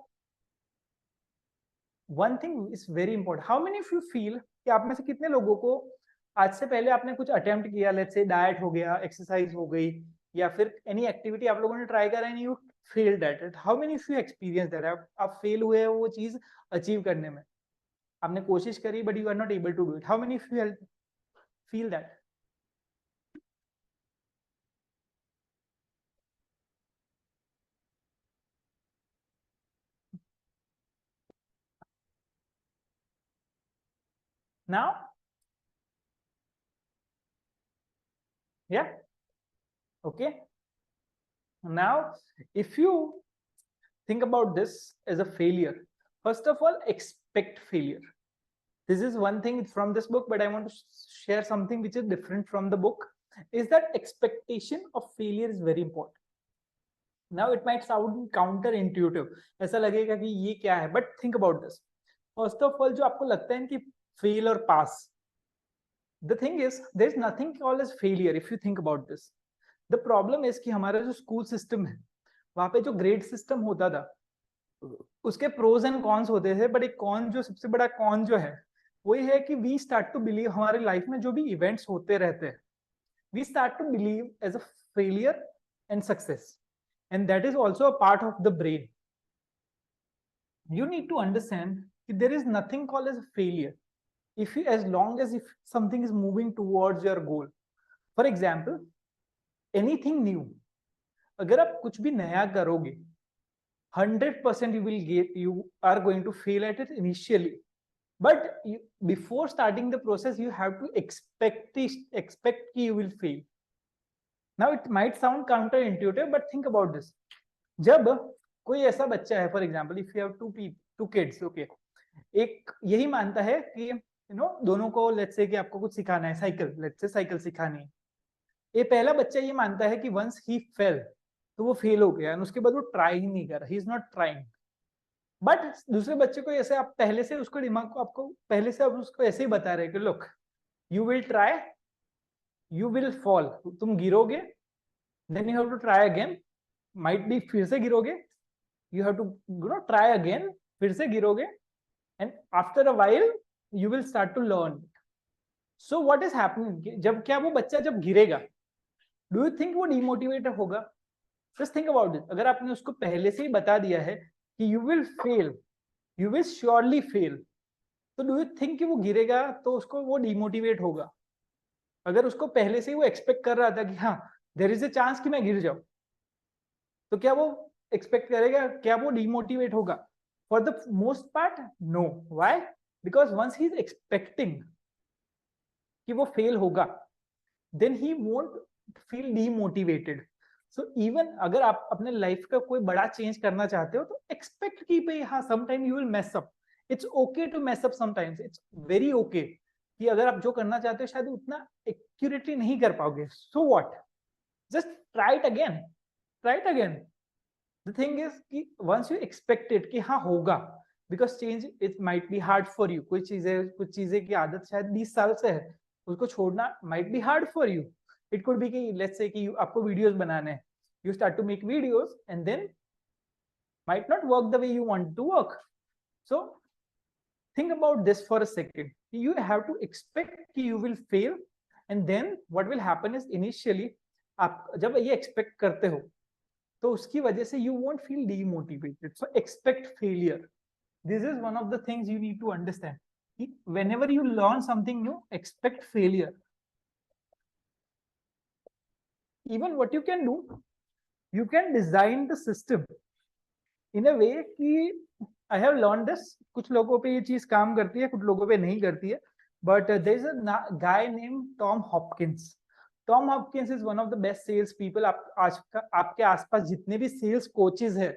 one thing is very important. How many of you feel कि आप में से कितने लोगों को आज से पहले आपने कुछ अटेम्प्ट किया, लेट्स से डाइट हो गया, एक्सरसाइज हो गई, या फिर एनी एक्टिविटी आप लोगों ने ट्राई करा and you failed at it? How many of you experience that? आप फेल हुए हो वो चीज अचीव करने में, आपने कोशिश करी but you are not able to do it? How many of you feel that? Now या okay, now if you think about this as a failure, first of all expect failure. This is one thing from this book, but I want to share something which is different from the book, is that expectation of failure is very important. Now it might sound counterintuitive, ऐसा लगेगा कि ये क्या है, but think about this. First of all जो आपको लगता है कि fail और pass, the thing is there is nothing called as failure if you think about this. The problem is कि हमारा जो स्कूल सिस्टम है वहां पे जो ग्रेड सिस्टम होता था, उसके प्रोज एंड कॉन्स होते थे, बट एक कॉन, जो सबसे बड़ा कॉन जो है वो ये है कि वी स्टार्ट टू बिलीव, हमारे लाइफ में जो भी इवेंट्स होते रहते हैं, we start to believe as a failure and success, and that is also a part of the brain. You need to understand that there is nothing called as a failure if you, as long as if something is moving towards your goal. For example, anything new, अगर आप कुछ भी नया करोगे, 100% you are going to fail at it initially, but before starting the process you have to expect you will fail. Now it might sound counterintuitive, but think about this. जब कोई ऐसा बच्चा है, for example if you have two kids, okay, एक यही मानता है कि दोनों को लेट्स से कि आपको कुछ सिखाना है, साइकिल, लेट्स से साइकिल सिखानी है. ये पहला बच्चा ये मानता है कि वंस ही फेल, तो वो फेल हो गया, उसके बाद वो ट्राई ही नहीं कर रहा, he is not trying. But दूसरे बच्चे को ऐसे आप पहले से उसको दिमाग को आपको पहले से आप उसको ऐसे ही बता रहे कि look, you will try, you will fall, तुम गिरोगे, then you have to try again, might be फिर से गिरोगे, you have to try again, फिर से गिरोगे, and after a while you will start to learn. So what is happening, जब क्या वो बच्चा जब गिरेगा, do you think वो demotivated होगा? Just think about it. अगर आपने उसको पहले से ही बता दिया है कि you will fail, you will surely fail, तो do you think कि वो गिरेगा तो उसको वो demotivate होगा? अगर उसको पहले से ही वो expect कर रहा था कि हाँ there is a chance कि मैं गिर जाऊं, तो क्या वो एक्सपेक्ट करेगा, क्या वो डिमोटिवेट होगा? For the most part no. Why? Because once he is expecting कि वो फेल होगा, then he won't feel demotivated. So even अगर आप अपने लाइफ का कोई बड़ा चेंज करना चाहते हो, तो एक्सपेक्ट की भाई हाँ sometime you will mess up. It's okay to mess up sometimes, it's very okay कि अगर आप जो करना चाहते हो शायद उतना एक्यूरेटली नहीं कर पाओगे. So what, just try it again, try it again. The thing is कि once you expect it कि हाँ होगा, because change it might be hard for you. कुछ चीजें की आदत शायद 20 साल से है, उसको छोड़ना might be hard for you. It could be कि let's say कि आपको videos बनाने हैं, you start to make videos and then might not work the way you want to work. So think about this for a second. You have to expect कि you will fail, and then what will happen is initially आप जब ये expect करते हो तो उसकी वजह से you won't feel demotivated. So expect failure. This is one of the things you need to understand. Whenever you learn something new, expect failure. Even what you can do, you can design the system in a way कि I have learned this. कुछ लोगों पे ये चीज काम करती है, कुछ लोगों पे नहीं करती है. But there is a guy named Tom Hopkins. Tom Hopkins is one of the best sales people. आपके आसपास जितने भी सेल्स कोचेज है,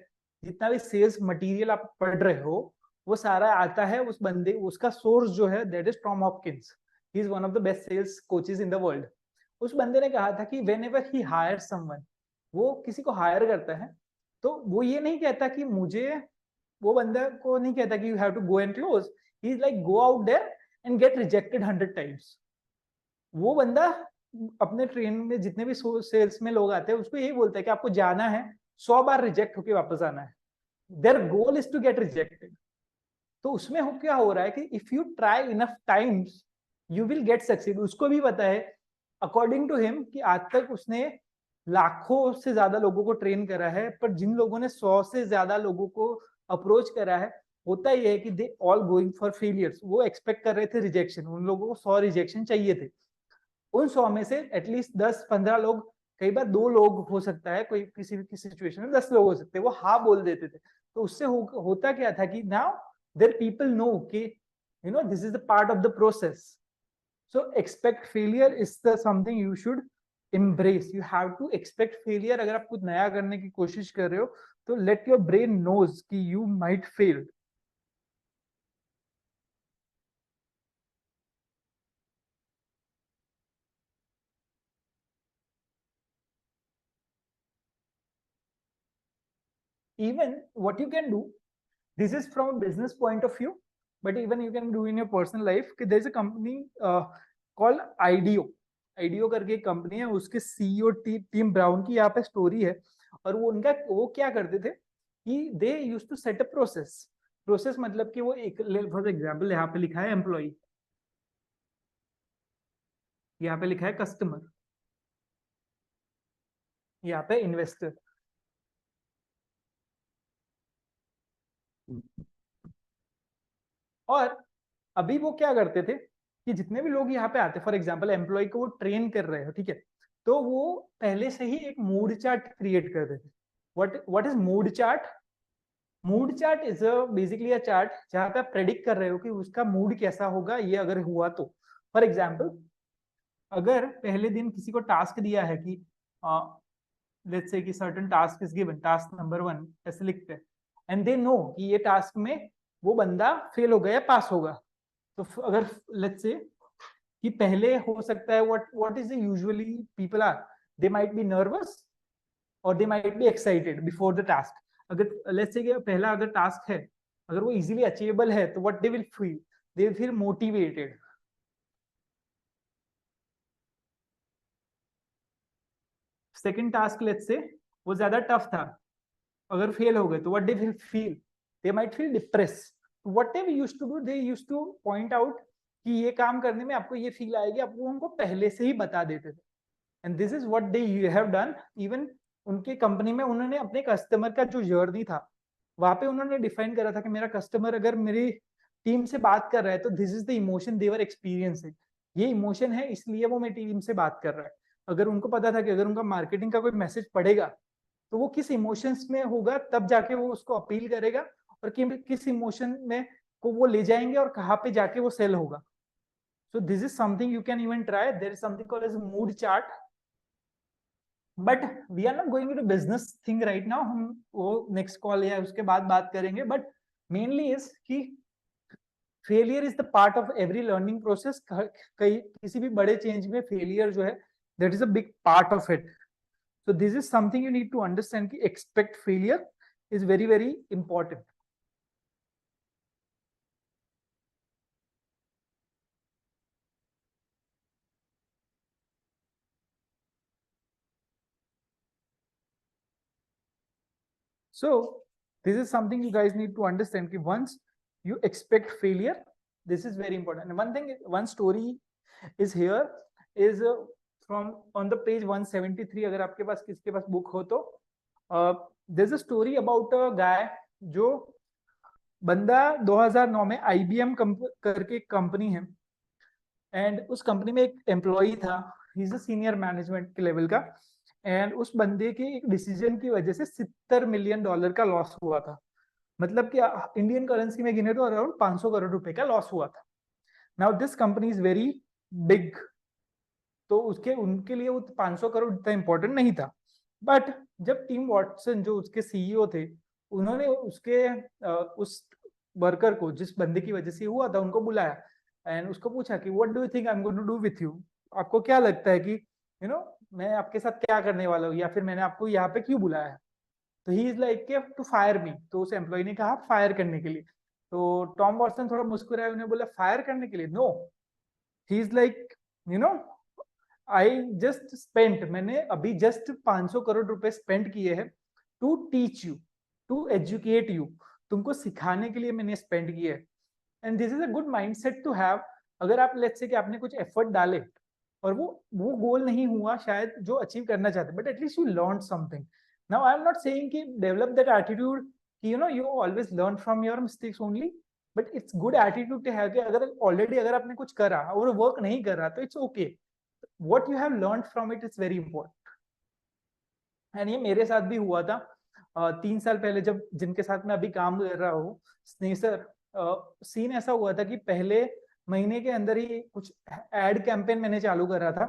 जितना भी सेल्स मटेरियल आप पढ़ रहे हो, वो सारा आता है उस बंदे, उसका सोर्स जो है that is Tom Hopkins. He is one of the best sales coaches in the world. उस बंदे ने कहा था कि whenever he hire someone, वो किसी को हायर करता है तो वो ये नहीं कहता कि मुझे, वो बंदा को नहीं कहता कि you have to go and close. He is like go out there and get rejected 100 times. वो बंदा अपने ट्रेन में जितने भी सेल्स में लोग आते हैं उसको यही बोलता है कि आपको जाना है, 100 बार रिजेक्ट होके वापस आना है. Their goal is to get rejected. तो उसमें क्या हो रहा है कि if you try enough times you will get succeed. उसको भी पता है, अकॉर्डिंग टू हिम, कि आज तक उसने लाखों से ज्यादा लोगों को ट्रेन करा है, पर जिन लोगों ने 100 से ज्यादा लोगों को अप्रोच करा है, होता ही है कि they all going for failures. वो एक्सपेक्ट कर रहे थे रिजेक्शन, उन लोगों को 100 रिजेक्शन चाहिए थे. उन 100 में से एटलीस्ट 10-15 लोग, कई बार 2 लोग हो सकता है, कोई किसी भी सिचुएशन में 10 लोग हो सकते हैं, वो हाँ बोल देते थे. तो उससे होता क्या था कि नाउ देयर पीपल नो कि this is the part of the process. So expect failure is the something you should embrace. You have to expect failure. अगर आप कुछ नया करने की कोशिश कर रहे हो तो let your brain knows कि you might fail. Even what you can do, this is from a business point of view, but even you can do in your personal life. There's a company called IDEO करके एक company है, उसके CEO team brown की यहाँ पे story है. और वो क्या करते थे कि they use to set a process मतलब कि वो एक फॉर एग्जाम्पल यहाँ पे लिखा है एम्प्लॉय, यहाँ पे लिखा है कस्टमर, यहाँ पे इन्वेस्टर। और अभी वो क्या करते थे कि जितने भी लोग यहाँ पे आते, फॉर एग्जाम्पल एम्प्लॉय को वो ट्रेन कर रहे हो, ठीक है, तो वो पहले से ही एक मूड चार्ट क्रिएट करते थे। What is mood chart? Mood chart is basically a chart जहाँ पे आप प्रेडिक्ट कर रहे हो कि उसका मूड कैसा होगा ये अगर हुआ तो। फॉर एग्जाम्पल अगर पहले दिन किसी को टास्क दिया है कि लेट्स से कि certain task is given, task number 1 ऐसे लिखते हैं, एंड दे नो कि ये टास्क में वो बंदा फेल होगा या पास होगा, तो अगर लेट्स से कि पहले हो सकता है what is usually people are, they might be nervous और they might be excited before the task. अगर लेट्स से कि पहला अगर टास्क है, अगर वो इजीली अचीवेबल है तो what they will feel motivated. Second task let's say वो ज्यादा टफ था, अगर फेल हो गए तो what they will feel, they might feel depress. Whatever used to do, they used to point out कि ये काम करने में आपको ये फील आएगी, आपको उनको पहले से ही बता देते थे। And this is what they have done. Even उनके कंपनी में उन्होंने अपने कस्टमर का जो जर्नी था वहां पे उन्होंने डिफाइन करा था कि मेरा कस्टमर अगर मेरी टीम से बात कर रहा है तो this is the emotion they're experiencing, ये इमोशन है इसलिए वो मेरी टीम से बात कर रहा है। अगर उनको पता था कि अगर उनका मार्केटिंग का कोई मैसेज पड़ेगा तो वो किस इमोशंस में होगा, तब जाके वो उसको अपील करेगा, और किस इमोशन में को वो ले जाएंगे और कहाँ पे जाके वो सेल होगा। So this is something you can even try, there is something called as mood chart, but we are not going to business thing right now, हम वो नेक्स्ट कॉल या उसके बाद बात करेंगे। बट मेनली इज कि failure is the part of every learning process. कहीं किसी भी बड़े चेंज में फेलियर जो है that is a big part of it. So this is something you need to understand ki expect failure is very, very important. So this is something you guys need to understand ki once you expect failure, this is very important. And one thing, one story is here is from on the page 173, अगर आपके पास किसके पास book हो तो there's a story about a guy जो बंदा 2009 में IBM करके company है, एंड उस कंपनी में एक एम्प्लॉई था, he is a senior management के लेवल का, एंड उस बंदे के एक डिसीजन की वजह से $70 मिलियन का लॉस हुआ था। मतलब कि इंडियन करेंसी में गिने तो अराउंड 500 करोड़ रुपए का लॉस हुआ था। Now this company is very big, तो उसके उनके लिए वो 500 करोड़ इतना इंपॉर्टेंट नहीं था। बट जब टीम वॉटसन जो उसके सीईओ थे, उन्होंने उसके उस वर्कर को जिस बंदे की वजह से हुआ था उनको बुलाया एंड उसको पूछा कि what do you think I am going to do with you, आपको क्या लगता है कि मैं आपके साथ क्या करने वाला हूँ, या फिर मैंने आपको यहाँ पे क्यों बुलाया है। तो he is like to fire me, तो उस एम्प्लॉय ने कहा फायर करने के लिए। तो टॉम वॉटसन थोड़ा मुस्कुराया, उन्हें बोला फायर करने के लिए, no. He is like you know I just spent, मैंने अभी जस्ट 500 करोड़ रुपए स्पेंड किए हैं to teach you, to educate you, तुमको सिखाने के लिए मैंने स्पेंड किए है। And this is a good mindset to have. अगर आप लेट्स से कि आपने कुछ एफर्ट डाले और वो गोल नहीं हुआ शायद जो अचीव करना चाहते, but at least you learn something. Now I am not saying कि डेवलप दैट एटीट्यूड कि you always learn from your mistakes only, but it's good attitude to have कि अगर ऑलरेडी अगर आपने कुछ करा और वर्क नहीं कर रहा तो it's okay, what you have learned from it is very important। And ये मेरे साथ भी हुआ था 3 साल पहले, जब जिनके साथ मैं अभी काम कर रहा हूँ स्नेह सर, सीन ऐसा हुआ था कि पहले महीने के अंदर ही कुछ एड कैंपेन मैंने चालू करा था,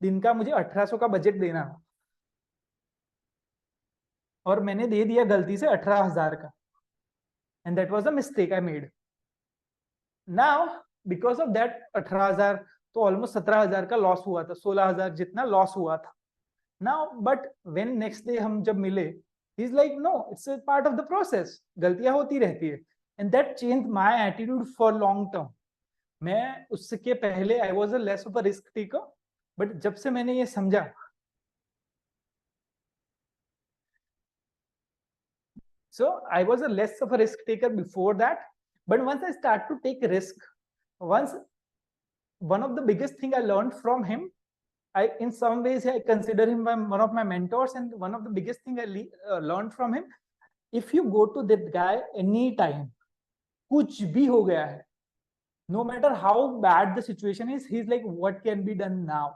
दिन का मुझे 1800 का बजट देना, और मैंने दे दिया गलती से 18,000 का, and that was a mistake I made. Now because of that 18,000 तो ऑलमोस्ट 17,000 का लॉस हुआ था, 16,000 जितना लॉस हुआ था। Now, but when next day हम जब मिले, he's like, no, it's a part of the process. गलतियां होती रहती है, and that changed my attitude for long term. मैं उसके पहले I was a less of a risk taker, but जब से मैंने ये समझा, So I was a less of a risk taker before that, but once I start to take risk, once one of the biggest thing I learned from him, I in some ways I consider him one of my mentors, and one of the biggest thing I learned from him, if you go to that guy anytime, कुछ भी हो गया है, no matter how bad the situation is, he's like, what can be done now?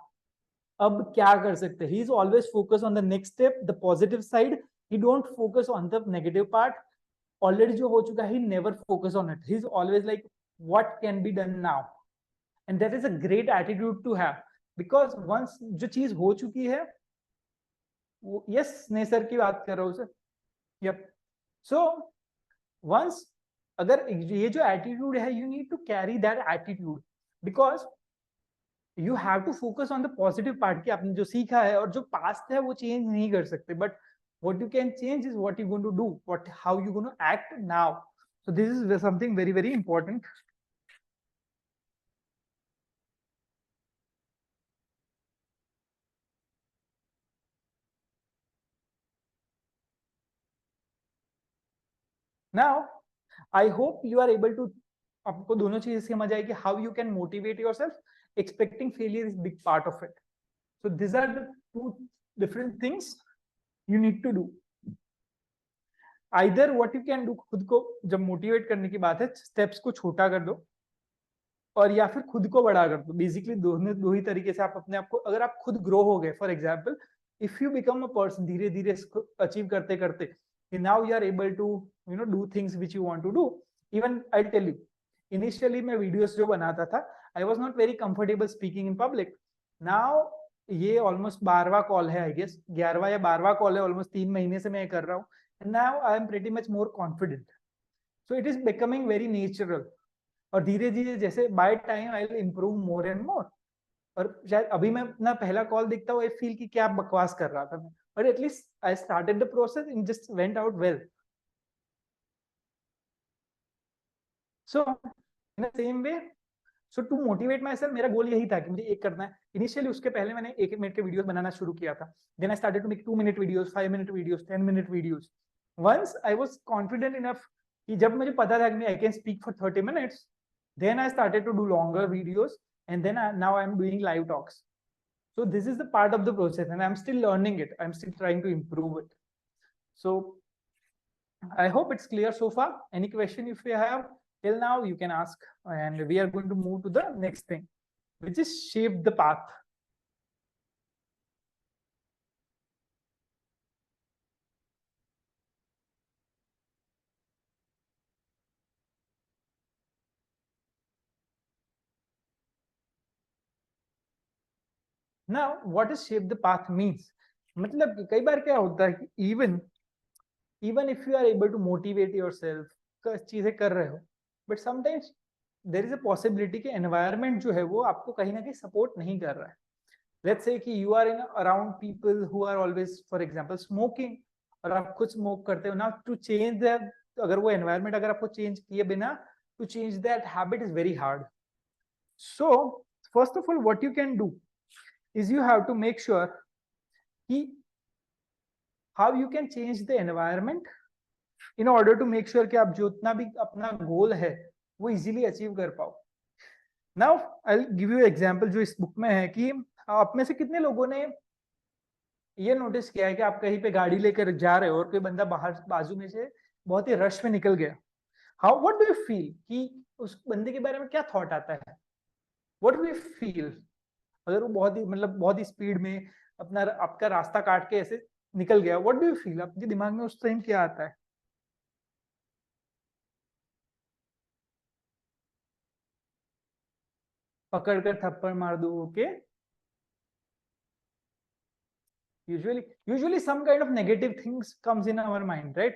अब क्या कर सकते हैं? He's always focused on the next step, the positive side. He don't focus on the negative part. Already जो हो चुका है, he never focus on it. He's always like, what can be done now? And that is a great attitude to have, because once जो चीज हो चुकी है, yes Kneser की बात कर रहा हूँ सर, यप, सो वंस अगर ये जो एटीट्यूड है, you need to carry that attitude, because you have to focus on the positive part, कि आपने जो सीखा है, और जो पास्ट है वो चेंज नहीं कर सकते, but what you can change is what you're going to do, how you're going to act now. So this is something very, very important. Now I hope you are able to, आपको दोनों चीजें समझ आएगी, how you can motivate yourself. Expecting failure is big part of it. So these are the two different things you need to do. Either what you can do, खुद को जब motivate करने की बात है, स्टेप्स को छोटा कर दो, और या फिर खुद को बड़ा कर दो. बेसिकली दो ही तरीके से आप अपने आप को, अगर आप खुद ग्रो हो गए, for example if you become a person, धीरे धीरे अचीव करते करते, now you are able to do things which you want to do. Even I tell you, initially मैं वीडियोस जो बनाता था, I was not very comfortable speaking in public. Now ये almost 12वां कॉल है, आई गेस 11वां या 12वां call है, almost 3 महीने से मैं कर रहा हूँ. Now I am pretty much more confident. So it is becoming very natural, और धीरे धीरे जैसे by time I will improve more and more. और शायद अभी मैं अपना पहला कॉल देखता हूँ, आई फील कि क्या बकवास कर रहा था मैं, but at least I started the process and just went out well. So in the same way, so to motivate myself, मेरा गोल यही था कि मुझे एक करना है. इनिशियली उसके पहले मैंने 1 मिनट के वीडियोस बनाना शुरू किया था. Then I started to make 2 minute videos, 5 minute videos, 10 minute videos. Once I was confident enough कि जब मुझे पता था कि I can speak for 30 minutes, then I started to do longer videos, and then now I'm doing live talks. So this is the part of the process, and I'm still learning it. I'm still trying to improve it. So I hope it's clear so far. Any question if you have till now, you can ask, and we are going to move to the next thing, which is shape the path. Now what is shape the path means, मतलब कि कई बार क्या होता है कि even if you are able to motivate yourself, चीजें कर रहे हो, but sometimes there is a possibility कि environment जो है वो आपको कहीं ना कहीं support नहीं कर रहा है. Let's say कि you are in around people who are always, for example, smoking, और आप खुद smoke करते हो. Now to change that, अगर वो environment अगर आपको change किए बिना, to change that habit is very hard. So first of all, what you can do is you have to make sure कि how you can change the environment in order to make sure कि आप जितना भी अपना गोल है वो easily achieve कर पाओ. Now I will give you example जो इस बुक में है, कि आप में से कितने लोगों ने ये नोटिस किया है कि आप कहीं पे गाड़ी लेकर जा रहे हो और कोई बंदा बाहर बाजू में से बहुत ही रश में निकल गया. How what do you feel, कि उस बंदे के बारे में क्या थॉट आता है? व्हाट डू यू फील अगर वो बहुत ही बहुत ही स्पीड में अपना आपका रास्ता काट के ऐसे निकल गया? व्हाट डू यू फील, आपके दिमाग में उस टाइम क्या आता है? पकड़ कर थप्पड़ मार दो, okay? usually some kind of negative things comes in our mind, right?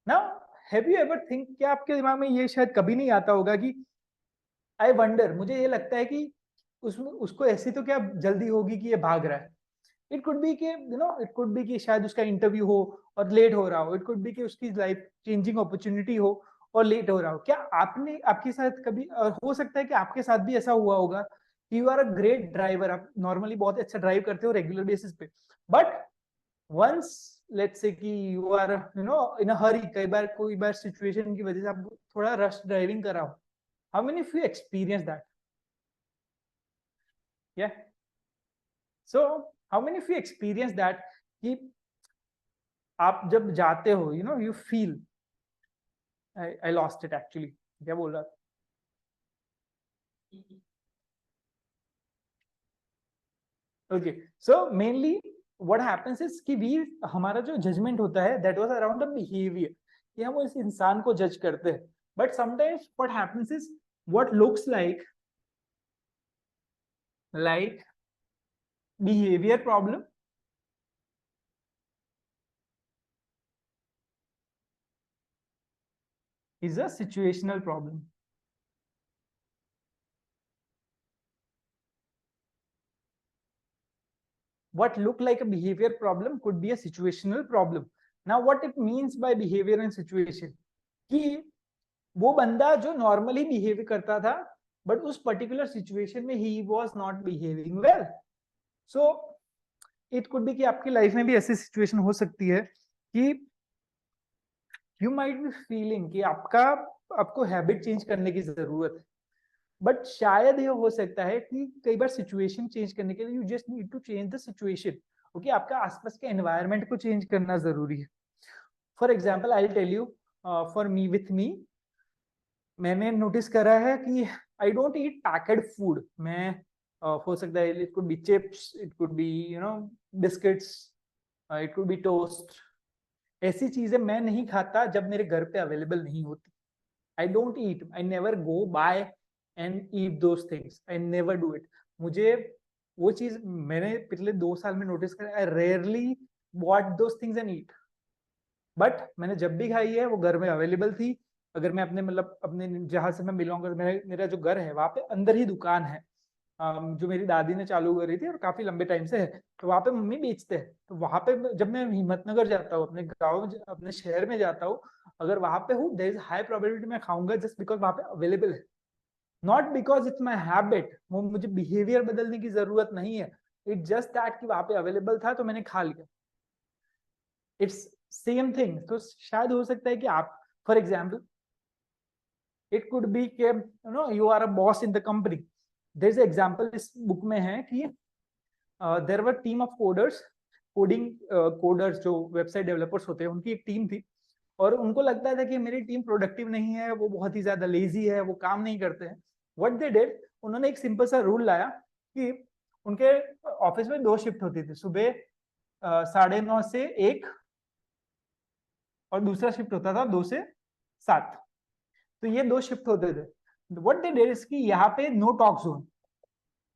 Now have you ever think, क्या आपके दिमाग में ये शायद कभी नहीं आता होगा कि आई वंडर, मुझे ये लगता है कि उसको ऐसी तो क्या जल्दी होगी कि ये भाग रहा है. इट कुड बी कि इट कुड बी कि शायद उसका इंटरव्यू हो और लेट हो रहा हो. इट कुड बी कि उसकी लाइफ चेंजिंग अपॉर्चुनिटी हो और लेट हो रहा हो. क्या आपने आपके साथ कभी, हो सकता है कि आपके साथ भी ऐसा हुआ होगा कि you are a great driver, आप नॉर्मली बहुत अच्छा ड्राइव करते हो रेगुलर बेसिस पे, बट वंस लेट्स से कि यू आर इन अ हरी, कई बार सिचुएशन की वजह से आप थोड़ा रश ड्राइविंग करा हो. How many of you experience that? या so how many of you experience that कि आप जब जाते हो, you feel, I lost it actually, क्या बोल रहा था? Okay, so mainly what happens is that we, हमारा जो जजमेंट होता है that was around the behaviour, कि हम उस इंसान को जज करते हैं. But sometimes what happens is what looks like behavior problem is a situational problem. What look like a behavior problem could be a situational problem. Now what it means by behavior and situation, कि वो बंदा जो normally behave करता था but उस particular situation में he was not behaving well. So it could B कि आपकी लाइफ में भी ऐसी सिचुएशन हो सकती है कि यू माइट बी फीलिंग कि आपको हैबिट चेंज करने की जरूरत है, बट शायद ये हो सकता है कि कई बार सिचुएशन चेंज करने के लिए you just need to change the situation. Okay, आपका आसपास के एनवायरनमेंट को चेंज करना जरूरी है. For example I tell you, for me, with me, मैंने नोटिस करा है कि I don't eat packaged food. मैं हो सकता है it could be chips, it could be biscuits, it could be toast. ऐसी चीजें मैं नहीं खाता जब मेरे घर पे अवेलेबल नहीं होती. I don't eat, I never go buy and eat those things, I never do it. मुझे वो चीज मैंने पिछले 2 साल में नोटिस करा, आई rarely bought those things and eat. But मैंने जब भी खाई है वो घर में अवेलेबल थी. अगर मैं अपने मतलब अपने जहां से मैं बिलोंग कर, मेरा जो घर है वहां पे अंदर ही दुकान है, जो मेरी दादी ने चालू करी थी और काफी लंबे टाइम से है, तो वहां पे मम्मी बेचते हैं. तो वहां पे जब मैं हिम्मतनगर जाता हूँ, अपने गाँव में, अपने शहर में जाता हूँ, अगर वहां पे हूँ, देयर इज हाई प्रोबेबिलिटी मैं खाऊंगा जस्ट बिकॉज वहां पे अवेलेबल है, not because it's my habit. वो मुझे बिहेवियर बदलने की जरूरत नहीं है, इट्स जस्ट दैट कि वहां पे अवेलेबल था तो मैंने खा लिया. It's same thing. तो शायद हो सकता है कि आप, for example, it could be के you are a boss in the company. There is example इस बुक में है कि there were team of coders, coders जो वेबसाइट डेवलपर्स होते हैं, उनकी एक टीम थी. और उनको लगता था कि मेरी टीम प्रोडक्टिव नहीं है, वो बहुत ही ज्यादा लेजी है, वो काम नहीं करते हैं. व्हाट दे डिड, उन्होंने एक सिंपल सा रूल लाया कि उनके ऑफिस में 2 शिफ्ट होती थी, सुबह 9:30 से 1, और दूसरा शिफ्ट होता था 2 से 7. तो ये 2 शिफ्ट होते थे. व्हाट दे डिड, इसकी यहाँ पे नो टॉक जोन,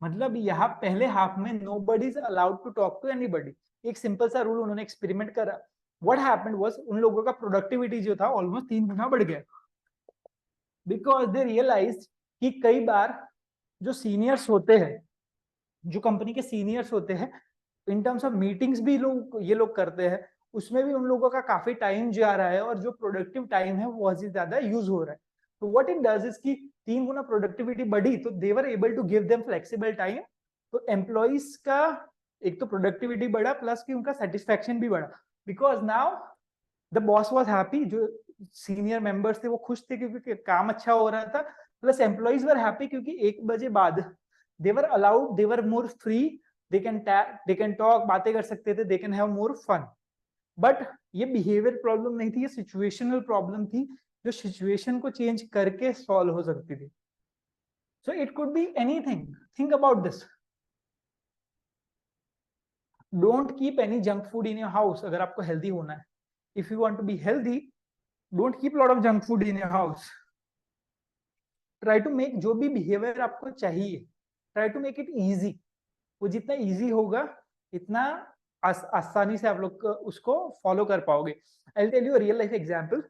मतलब यहाँ पहले हाफ में nobody is allowed to talk to anybody. एक सिंपल सा रूल उन्होंने एक्सपेरिमेंट करा. व्हाट हैपेंड वाज, उन लोगों का प्रोडक्टिविटी जो था ऑलमोस्ट 3 गुना बढ़ गया, बिकॉज दे रियलाइज कि कई बार जो सीनियर्स होते हैं, जो कंपनी के सीनियर्स होते हैं, इन टर्म्स ऑफ मीटिंग्स भी ये लोग करते हैं, उसमें भी उन लोगों का काफी टाइम जा रहा है और जो प्रोडक्टिव टाइम है वो बहुत ही ज्यादा यूज हो रहा है. तो व्हाट इट डज इज कि 3 गुना प्रोडक्टिविटी बढ़ी तो they were able to give them flexible time. तो एम्प्लॉइज का एक तो प्रोडक्टिविटी बढ़ा, प्लस कि उनका सेटिस्फेक्शन भी बढ़ा, because now the boss was happy, जो सीनियर मेंबर्स थे वो खुश थे क्योंकि काम अच्छा हो रहा था, प्लस एम्प्लॉइज वर हैप्पी क्योंकि 1 बजे बाद they were allowed, they were more free, they can talk, बातें कर सकते थे, they can have more fun. But ये बिहेवियर प्रॉब्लम नहीं थी, ये सिचुएशनल प्रॉब्लम थी, जो सिचुएशन को चेंज करके सॉल्व हो सकती थी. So it could be anything, think about this. Don't keep any junk food in your house अगर आपको हेल्दी होना है. If you want to be healthy, don't keep lot of junk food in your house. Try to make जो भी behaviour आपको चाहिए, try to make it easy. वो जितना इजी होगा इतना आसानी से आप लोग उसको फॉलो कर पाओगे. I tell you real life example.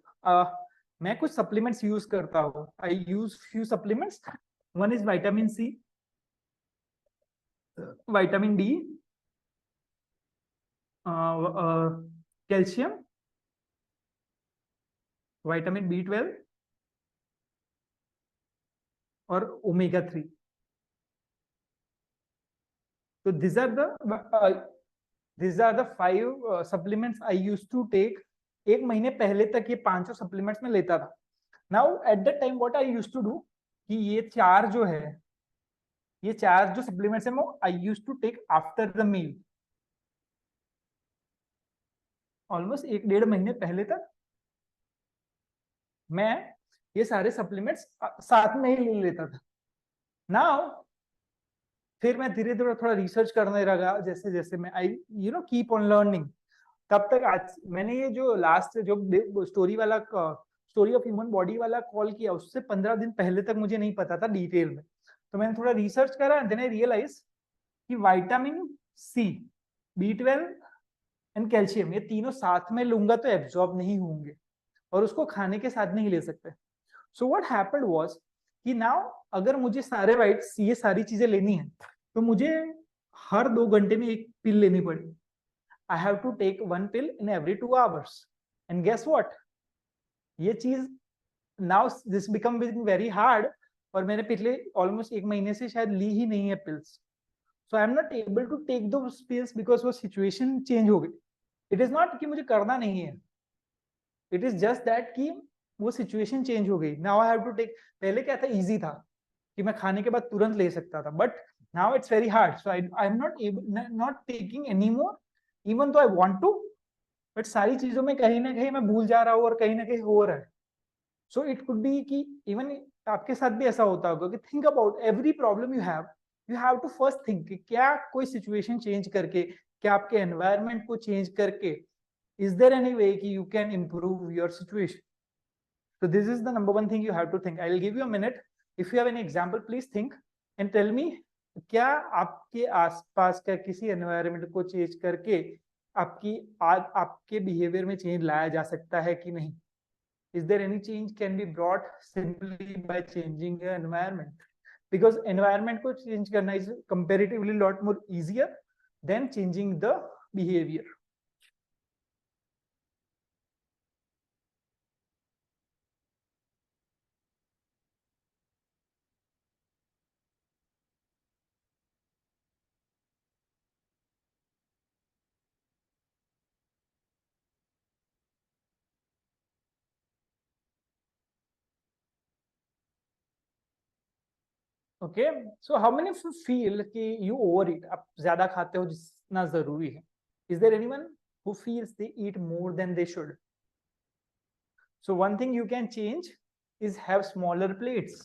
मैं कुछ सप्लीमेंट्स यूज करता हूँ. I use few supplements. One is vitamin C, vitamin D, calcium, vitamin B12 और ओमेगा 3. तो this are the, These are the 5 supplements I used to take. एक महीने पहले तक ये 5 सप्लीमेंट्स में लेता था. Now at that time what I used to do कि ये 4 जो है, ये 4 जो सप्लीमेंट्स है वो I used to take after the meal. Almost 1-1.5 महीने पहले तक मैं ये सारे सप्लीमेंट्स साथ में ही ले लेता था. नाउ फिर मैं धीरे धीरे थोड़ा रिसर्च करने लगा, जैसे जैसे मैं आई कीप ऑन लर्निंग. तब तक आज मैंने ये जो लास्ट जो स्टोरी ऑफ ह्यूमन बॉडी वाला कॉल किया, उससे 15 दिन पहले तक मुझे नहीं पता था डिटेल में. तो मैंने थोड़ा रिसर्च करा एंड देन आई रियलाइज कि vitamin C, B12 and calcium, ये तीनों साथ में लूंगा तो एब्जॉर्ब नहीं होंगे और उसको खाने के साथ नहीं ले सकते. सो व्हाट हैपेंड वाज कि नाउ अगर मुझे सारे वाइट्स ये सारी चीजें लेनी है तो मुझे हर 2 घंटे में एक पिल लेनी पड़ेगी. I have to take 1 pill in every 2 hours. And guess what? ये चीज now this become very hard और मैंने पिछले almost 1 महीने से शायद ली ही नहीं है pills. So I am not able to take those pills because वो situation change हो गई. It is not कि मुझे करना नहीं है. It is just that कि वो situation change हो गई. Now I have to take. पहले क्या था, easy था कि मैं खाने के बाद तुरंत ले सकता था. But now it's very hard. So I am not taking anymore. Even though I want to, but सारी चीजों में कहीं ना कहीं मैं भूल जा रहा हूँ और कहीं ना कहीं हो रहा है. So it could be कि even आपके साथ भी ऐसा होता होगा कि think about every problem you have to first think कि क्या कोई situation change करके, क्या आपके environment को change करके, is there any way कि you can improve your situation? So this is the number 1 thing you have to think. I will give you a minute. If you have any example, please think and tell me क्या आपके आसपास का किसी environment को change करके आपके behaviour में change लाया जा सकता है कि नहीं. Is there any change can be brought simply by changing the environment? Because environment को change करना is comparatively lot more easier than changing the behavior. Okay, so how many of you feel कि you overeat, आप ज्यादा खाते हो जितना जरूरी है. Is there anyone who feels they eat more than they should? So one thing you can change is have smaller plates.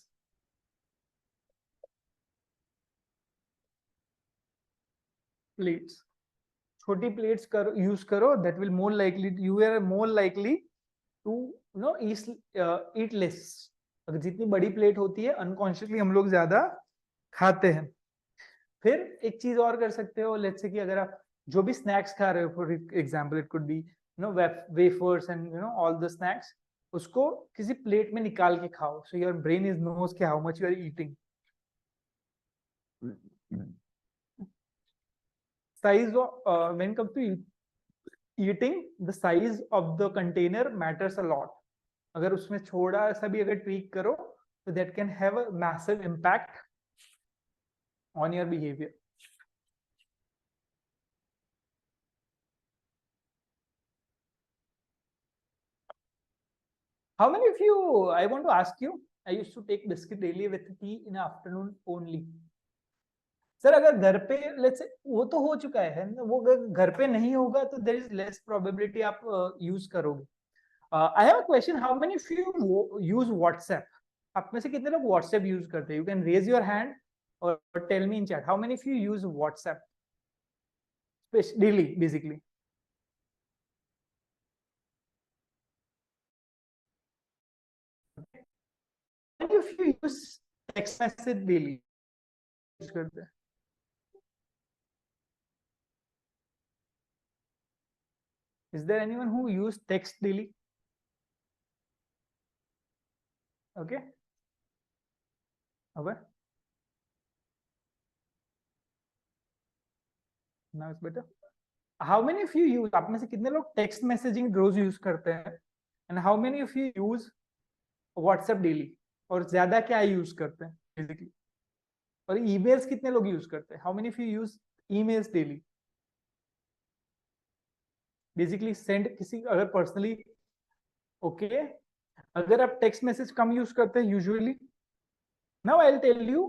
Plates, छोटी plates करो, यूज करो. That will more likely, you are more likely to eat less. अगर जितनी बड़ी plate होती है unconsciously हम लोग ज्यादा खाते हैं. फिर एक चीज और कर सकते हो, लेट्स से कि अगर आप जो भी स्नैक्स खा रहे हो, for example it could be wafers and all the snacks, उसको किसी प्लेट में निकाल के खाओ. So your brain is knows कि how much you are eating. Size when comes to eating, the size of the container matters a lot. अगर उसमें थोड़ा सा भी अगर ट्वीक करो तो that can have a massive impact on your behavior. How many of you, I want to ask you, I used to take biscuit daily with tea in the afternoon only. Sir अगर घर पे let's say वो तो हो चुका है, वो अगर घर पे नहीं होगा तो देयर इज लेस प्रोबेबिलिटी आप यूज करोगे. I have a question, how many of you use WhatsApp? आप में से कितने लोग व्हाट्सएप यूज करते हैं? You can raise your hand और tell me in chat how many of you use WhatsApp daily basically. How many of you use text message daily? यूज करते हैं? Is there anyone who use text daily? Okay. Okay. Now it's better. How many of you use? आप में से कितने लोग text messaging रोज use करते हैं? And how many of you use WhatsApp daily? और ज्यादा क्या यूज करते हैं बेसिकली? और emails कितने लोग यूज करते हैं? How many of you use emails daily? Basically send किसी अगर पर्सनली ओके अगर आप टेक्स्ट मैसेज कम यूज करते हैं usually now I will tell you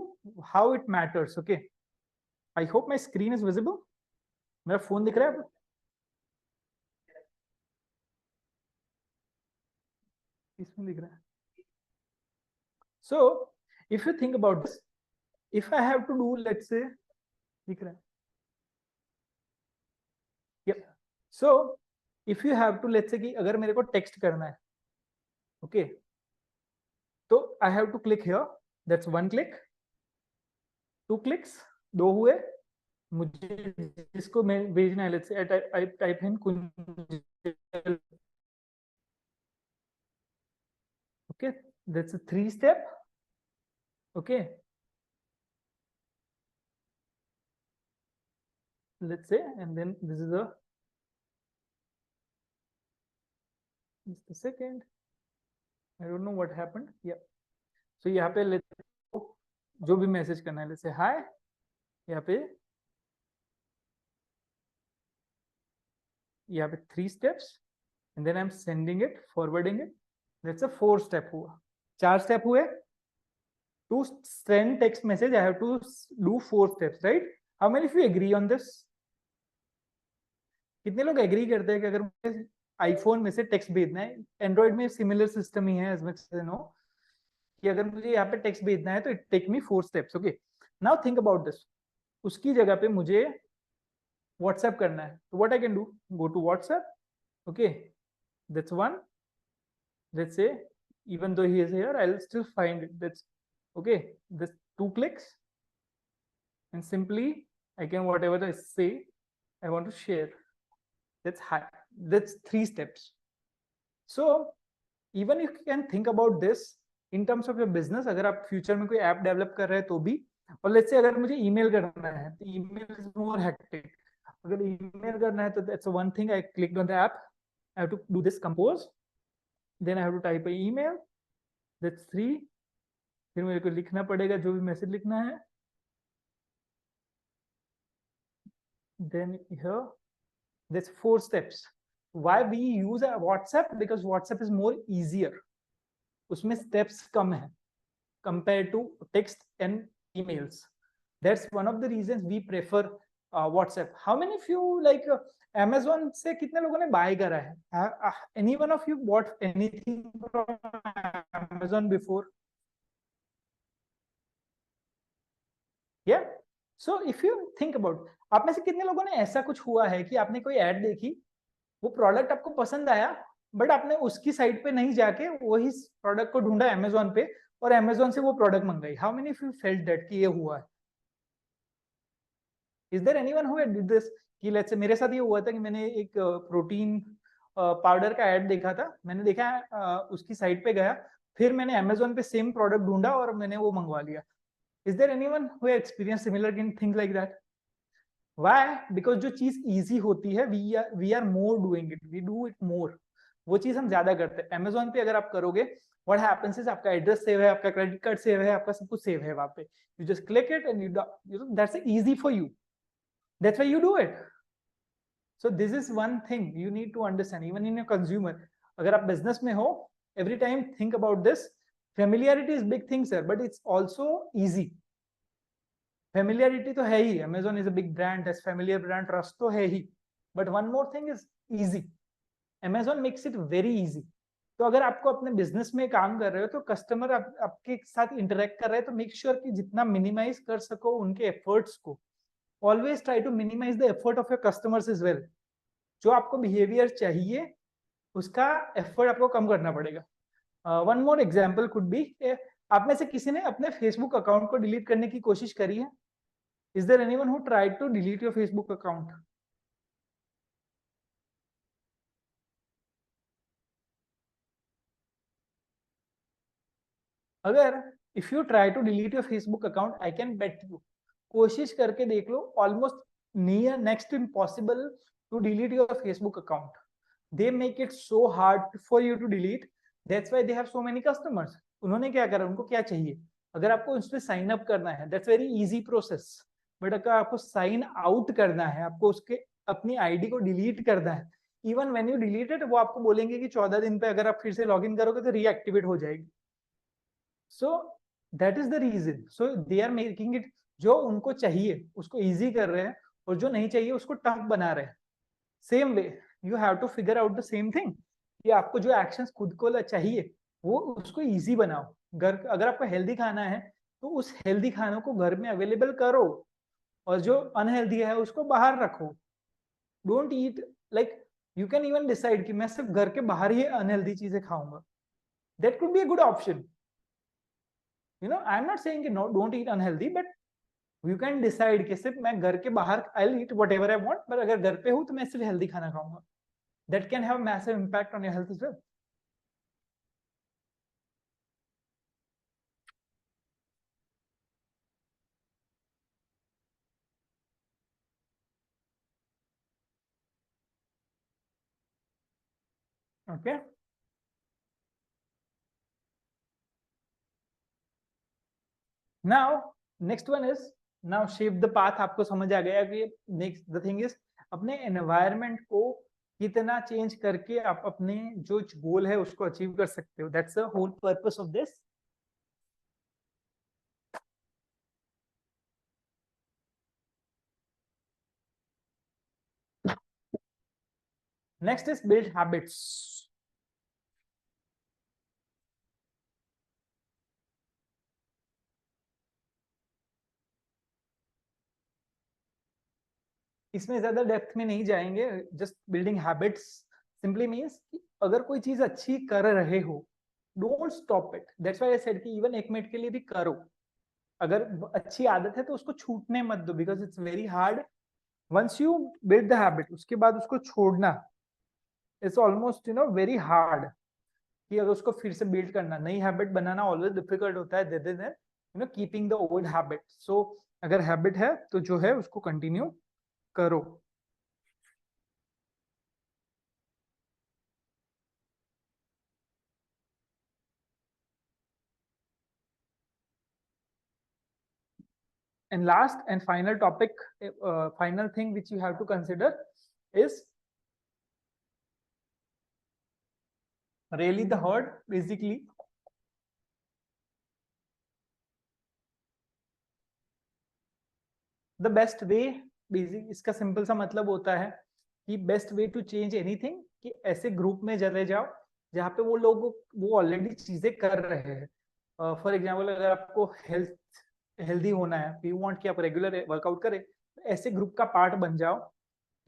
how it matters okay I hope my screen is visible मेरा phone दिख रहा है इसमें दिख रहा है so if you think about this if I have to do let's say दिख रहा है so if you have to let's say कि अगर मेरे को टेक्स्ट करना है ओके तो I have to click here that's one click two clicks दो हुए मुझे जिसको मैं भेजना है let's say I type in Kunjal okay that's a 3-step okay let's say and then this is a just a second I don't know what happened yeah so यहाँ पे जो भी मैसेज करना है जैसे हाय यहाँ पे 3 steps and then I'm sending it forwarding it that's a 4-step हुआ 4 step हुए to send text message I have to do 4 steps right how many of you agree on this कितने लोग एग्री करते हैं कि अगर मुझे आईफोन में से टेक्स्ट भेजना है एंड्रॉइड में सिमिलर सिस्टम ही है एज मच एज नो कि अगर मुझे यहाँ पे टेक्स्ट भेजना है तो it take me 4 steps okay now think about this उसकी जगह पे मुझे व्हाट्सएप करना है तो what I can do go to WhatsApp okay that's one let's say even though he is here I'll still find it that's okay this 2 clicks and simply I can whatever I say I want to share that's high that's 3 steps so even you can think about this in terms of your business अगर आप future में कोई app develop कर रहे हैं तो भी और लेट्स से अगर मुझे ईमेल करना है तो ईमेल इज मोर हेक्टिक अगर ईमेल करना है तो that's one thing I clicked on the app I have to do this compose then I have to type a email that's 3 फिर मेरे को लिखना पड़ेगा जो भी मैसेज लिखना है then here there's 4 steps why we use a WhatsApp because WhatsApp is more easier उसमें steps कम है compared to text and emails that's one of the reasons we prefer WhatsApp how many of you like Amazon से कितने लोगों ने bye करा है any one of you bought anything from Amazon before yeah so if you think about आप में से कितने लोगों ने ऐसा कुछ हुआ है कि आपने कोई ऐड देखी वो प्रोडक्ट आपको पसंद आया बट आपने उसकी साइट पे नहीं जाके वही प्रोडक्ट को ढूंढा अमेजोन पे और अमेजोन से वो प्रोडक्ट मंगाई how many of you felt that कि ये हुआ है is there anyone who did this कि लेट्स से मेरे साथ ये हुआ था कि मैंने एक प्रोटीन पाउडर का ऐड देखा था मैंने देखा उसकी साइट पे गया फिर मैंने अमेजोन पे सेम प्रोडक्ट ढूंढा और मैंने वो मंगवा लिया is there anyone who experience similar things like that Why? Because जो चीज इजी होती है we are more doing it, we do it more. वो चीज हम ज्यादा करते हैं Amazon पे अगर आप करोगे what happens is आपका एड्रेस सेव है आपका क्रेडिट कार्ड सेव है आपका सब कुछ सेव है वहां पे you just click it and you know that's easy for you that's why you do it so this is one thing you need to understand even in your consumer अगर आप business में हो every time think about this familiarity is big thing sir but it's also easy familiarity तो है ही Amazon is a big brand has familiar brand trust तो है ही but one more thing is easy Amazon makes it very easy तो अगर आपको अपने business में काम कर रहे हो तो कस्टमर आपके साथ इंटरेक्ट कर रहे हैं तो मेक श्योर कि जितना मिनिमाइज कर सको उनके एफर्ट्स को always try to minimize the effort of your customers as well जो आपको बिहेवियर चाहिए उसका एफर्ट आपको कम करना पड़ेगा one more example could be आप में से किसी ने अपने फेसबुक अकाउंट को डिलीट करने की कोशिश करी है is there anyone who tried to delete your Facebook account अगर if you try to delete your Facebook account I can bet you कोशिश करके देख लो almost near next impossible to delete your Facebook account they make it so hard for you to delete that's why they have so many customers उन्होंने क्या करा उनको क्या चाहिए अगर आपको उस पर साइन अप करना है that's very easy process but अगर आपको साइन आउट करना है आपको उसके अपनी आईडी को डिलीट करना है even when you delete it, वो आपको बोलेंगे कि 14 दिन पे अगर आप फिर से लॉग इन करोगे तो रीएक्टिवेट हो जाएगी. So that is the reason. So they are making it, जो उनको चाहिए उसको इजी कर रहे हैं, और जो नहीं चाहिए उसको टफ बना रहे हैं. Same way you have to figure out the same thing, कि आपको जो एक्शंस खुद को चाहिए वो उसको इजी बनाओ. घर, अगर आपको हेल्दी खाना है तो उस हेल्दी खानों को घर में अवेलेबल करो, और जो अनहेल्दी है उसको बाहर रखो. Don't eat, like you can even decide कि मैं सिर्फ घर के बाहर ही अनहेल्दी चीजें खाऊंगा. That could be a good option. You know, I am not saying कि no don't eat unhealthy, but you can decide कि सिर्फ मैं घर के बाहर I will eat whatever I want, पर अगर घर पे हूं तो मैं सिर्फ हेल्दी खाना खाऊंगा. That can have massive impact on your health as well. Okay, now next one is, now shape the path. आपको समझ आ गया कि नेक्स्ट द थिंग इज अपने एनवायरनमेंट को कितना चेंज करके आप अपने जो गोल है उसको अचीव कर सकते हो. That's the whole purpose of this. Next is build habits. इसमें ज्यादा डेप्थ में नहीं जाएंगे. Just building habits simply means अगर कोई चीज अच्छी कर रहे हो, don't stop it. That's why I said कि इवन 1 मिनट के लिए भी करो. अगर अच्छी आदत है तो उसको छूटने मत दो, because it's very hard. Once you build the habit, उसके बाद उसको छोड़ना इट्स ऑलमोस्ट वेरी हार्ड. कि अगर उसको फिर से बिल्ड करना, नई हैबिट बनाना ऑलवेज डिफिकल्ट होता है then keeping the old habit. So अगर हैबिट है तो जो है उसको कंटिन्यू करो. And last and final topic, final thing which you have to consider is really the herd. Basically, the best way, basic इसका सिंपल सा मतलब होता है कि best way to change anything, कि ऐसे ग्रुप में चले जाओ जहाँ पे वो लोग वो ऑलरेडी चीजें कर रहे हैं. फॉर एग्जाम्पल, अगर आपको हेल्दी होना है, यू वांट कि आप रेगुलर वर्कआउट करें, तो ऐसे ग्रुप का पार्ट बन जाओ.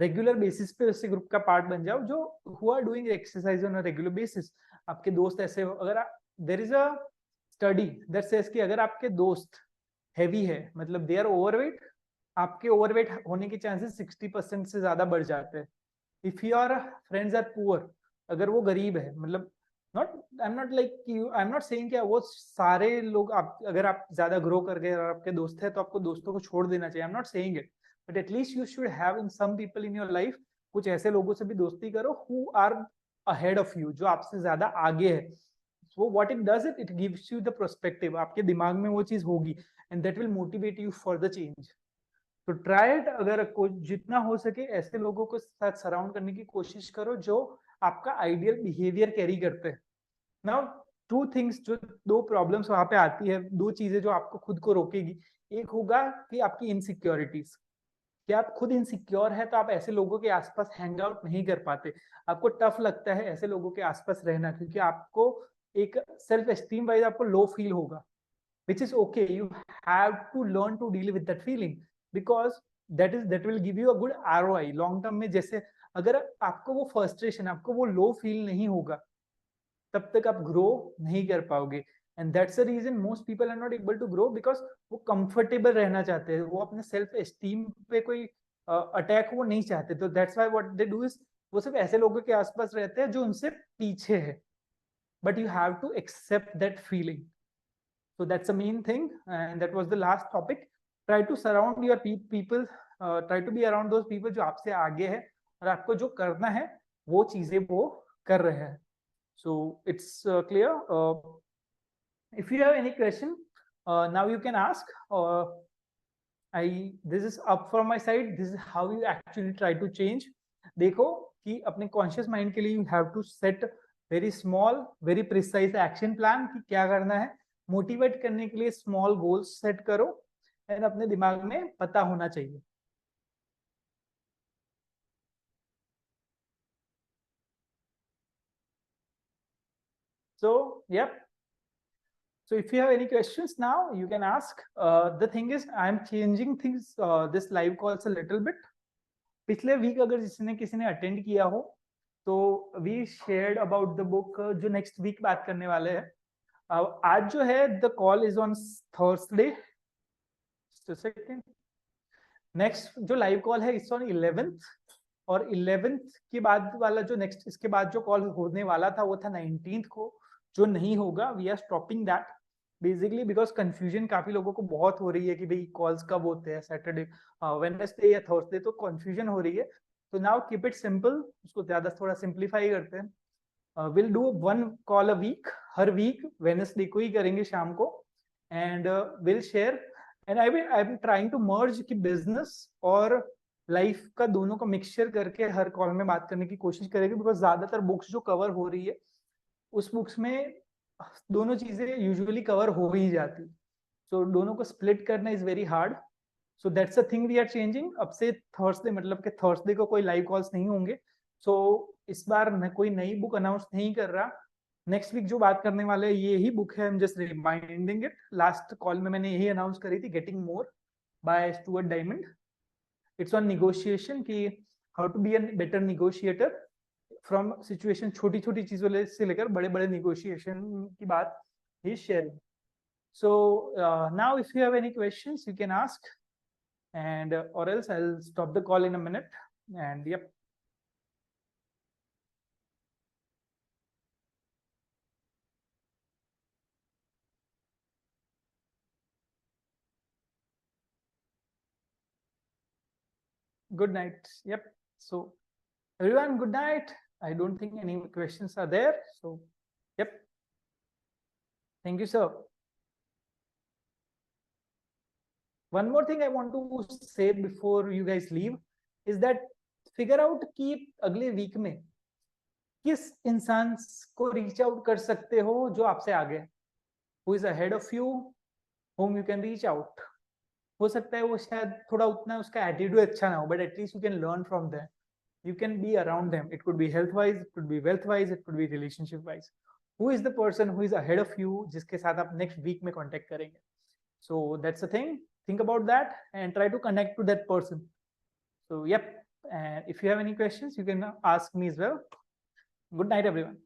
रेगुलर बेसिस पे ऐसे ग्रुप का पार्ट बन जाओ जो who are doing exercise on a regular basis. आपके दोस्त ऐसे हो, अगर there is a study that says कि अगर आपके दोस्त हैवी है, मतलब दे आर ओवरवेट, आपके ओवरवेट होने के चांसेस 60% से ज्यादा बढ़ जाते हैं. If your friends are poor, अगर वो गरीब है, मतलब not, I am not like I am not saying कि वो सारे लोग, आप अगर आप ज्यादा ग्रो कर गए और आपके दोस्त है तो आपको दोस्तों को छोड़ देना चाहिए. I am not saying it, but at least you should have in some people in your life. कुछ ऐसे लोगों से भी दोस्ती करो who are ahead of you, जो आपसे ज्यादा आगे है. So what it does, it gives you the perspective. आपके दिमाग में वो चीज होगी, and that will motivate you for the change. तो ट्राई इट. अगर जितना हो सके ऐसे लोगों को साथ सराउंड करने की कोशिश करो जो आपका आइडियल बिहेवियर कैरी करते हैं. नाउ टू थिंग्स, जो दो प्रॉब्लम्स वहां पे आती है, दो चीजें जो आपको खुद को रोकेगी. एक होगा कि आपकी इनसिक्योरिटीज, कि आप खुद इनसिक्योर है तो आप ऐसे लोगों के आसपास हैंग आउट नहीं कर पाते. आपको टफ लगता है ऐसे लोगों के आसपास रहना, क्योंकि आपको एक सेल्फ एस्टीम वाइज आपको लो फील होगा. which is okay, you have to learn to deal with that feeling, because that will give you a good ROI long term में. जैसे अगर आपको वो frustration, आपको वो low feel नहीं होगा, तब तक आप grow नहीं कर पाओगे. and that's the reason most people are not able to grow, because वो comfortable रहना चाहते हैं, वो अपने self esteem पे कोई अटैक वो नहीं चाहते. तो that's why what they do is वो सिर्फ ऐसे लोगों के आसपास रहते हैं जो उनसे पीछे है. but you have to accept that feeling. So that's the main thing, and that was the last topic. Try to surround your people, try to be around those people जो आपसे आगे है और आपको जो करना है वो चीजें वो कर रहे हैं. So it's clear. If you have any question, now you can ask. This is up from my side. This is how you actually try to change. देखो, कि अपने कॉन्शियस माइंड के लिए you have to set very small very precise action plan कि क्या करना है। Motivate करने के लिए स्मॉल गोल्स सेट करो एंड अपने दिमाग में पता होना चाहिए। So, yep. So if you have any questions now, you can ask. The thing is, I am changing things, this live calls a little bit. पिछले वीक अगर किसी ने अटेंड किया हो तो we shared about the book जो next week बात करने वाले हैं। आज जो है the call is on Thursday. Next जो लाइव कॉल है इट्स ऑन 11th, और 11th के बाद वाला जो नेक्स्ट इसके बाद जो कॉल होने वाला था वो था 19th को, जो नहीं होगा। We are stopping that basically because confusion काफी लोगों को बहुत हो रही है कि भाई कॉल्स कब होते हैं, सैटरडे वेडनेसडे या थर्सडे, तो कंफ्यूजन हो रही है। तो नाउ कीप इट सिंपल, उसको ज्यादा थोड़ा सिंप्लीफाई करते हैं। Will do 1 call a week, हर वीक वेडनेसडे को ही करेंगे शाम को, and will share. And I am trying to merge कि बिजनेस और लाइफ का दोनों का मिक्सचर करके हर कॉल में बात करने की कोशिश करेंगे, बिकॉज ज्यादातर बुक्स जो कवर हो रही है उस बुक्स में दोनों चीजें यूजुअली कवर हो ही जाती, सो दोनों को स्प्लिट करना is very hard. So that's a thing we are changing. अब से थर्सडे मतलब कि थर्सडे को कोई लाइव कॉल्स नहीं होंगे। सो इस बार मैं कोई नई बुक अनाउंस नहीं कर रहा। नेक्स्ट वीक जो बात करने वाले हैं ये ही बुक है, I am just reminding it. Last call में मैंने यही अनाउंस करी थी, getting more by Stuart Diamond. It's on negotiation कि how to be a better negotiator from situation, छोटी छोटी चीजों से लेकर बड़े बड़े निगोशिएशन की बात ही sharing. So now if you have any questions you can ask, and or else I'll stop the call in a minute. And yep. Good night. Yep. So everyone, good night. I don't think any questions are there. So yep. Thank you, sir. One more thing I want to say before you guys leave is that figure out कि अगले week में किस इंसान को reach out कर सकते हो जो आपसे आगे, who is ahead of you, whom you can reach out. हो सकता है वो शायद थोड़ा उतना उसका एटीट्यूड अच्छा ना हो, but at least you can learn from them, you can be around them. It could be health wise, it could B wealth wise, it could B relationship wise. Who is the person who is ahead of you जिसके साथ आप next week में contact करेंगे? सो that's a thing, think about that and try to connect to that person. So yep, and if you have any questions you can ask me as well. Good night everyone.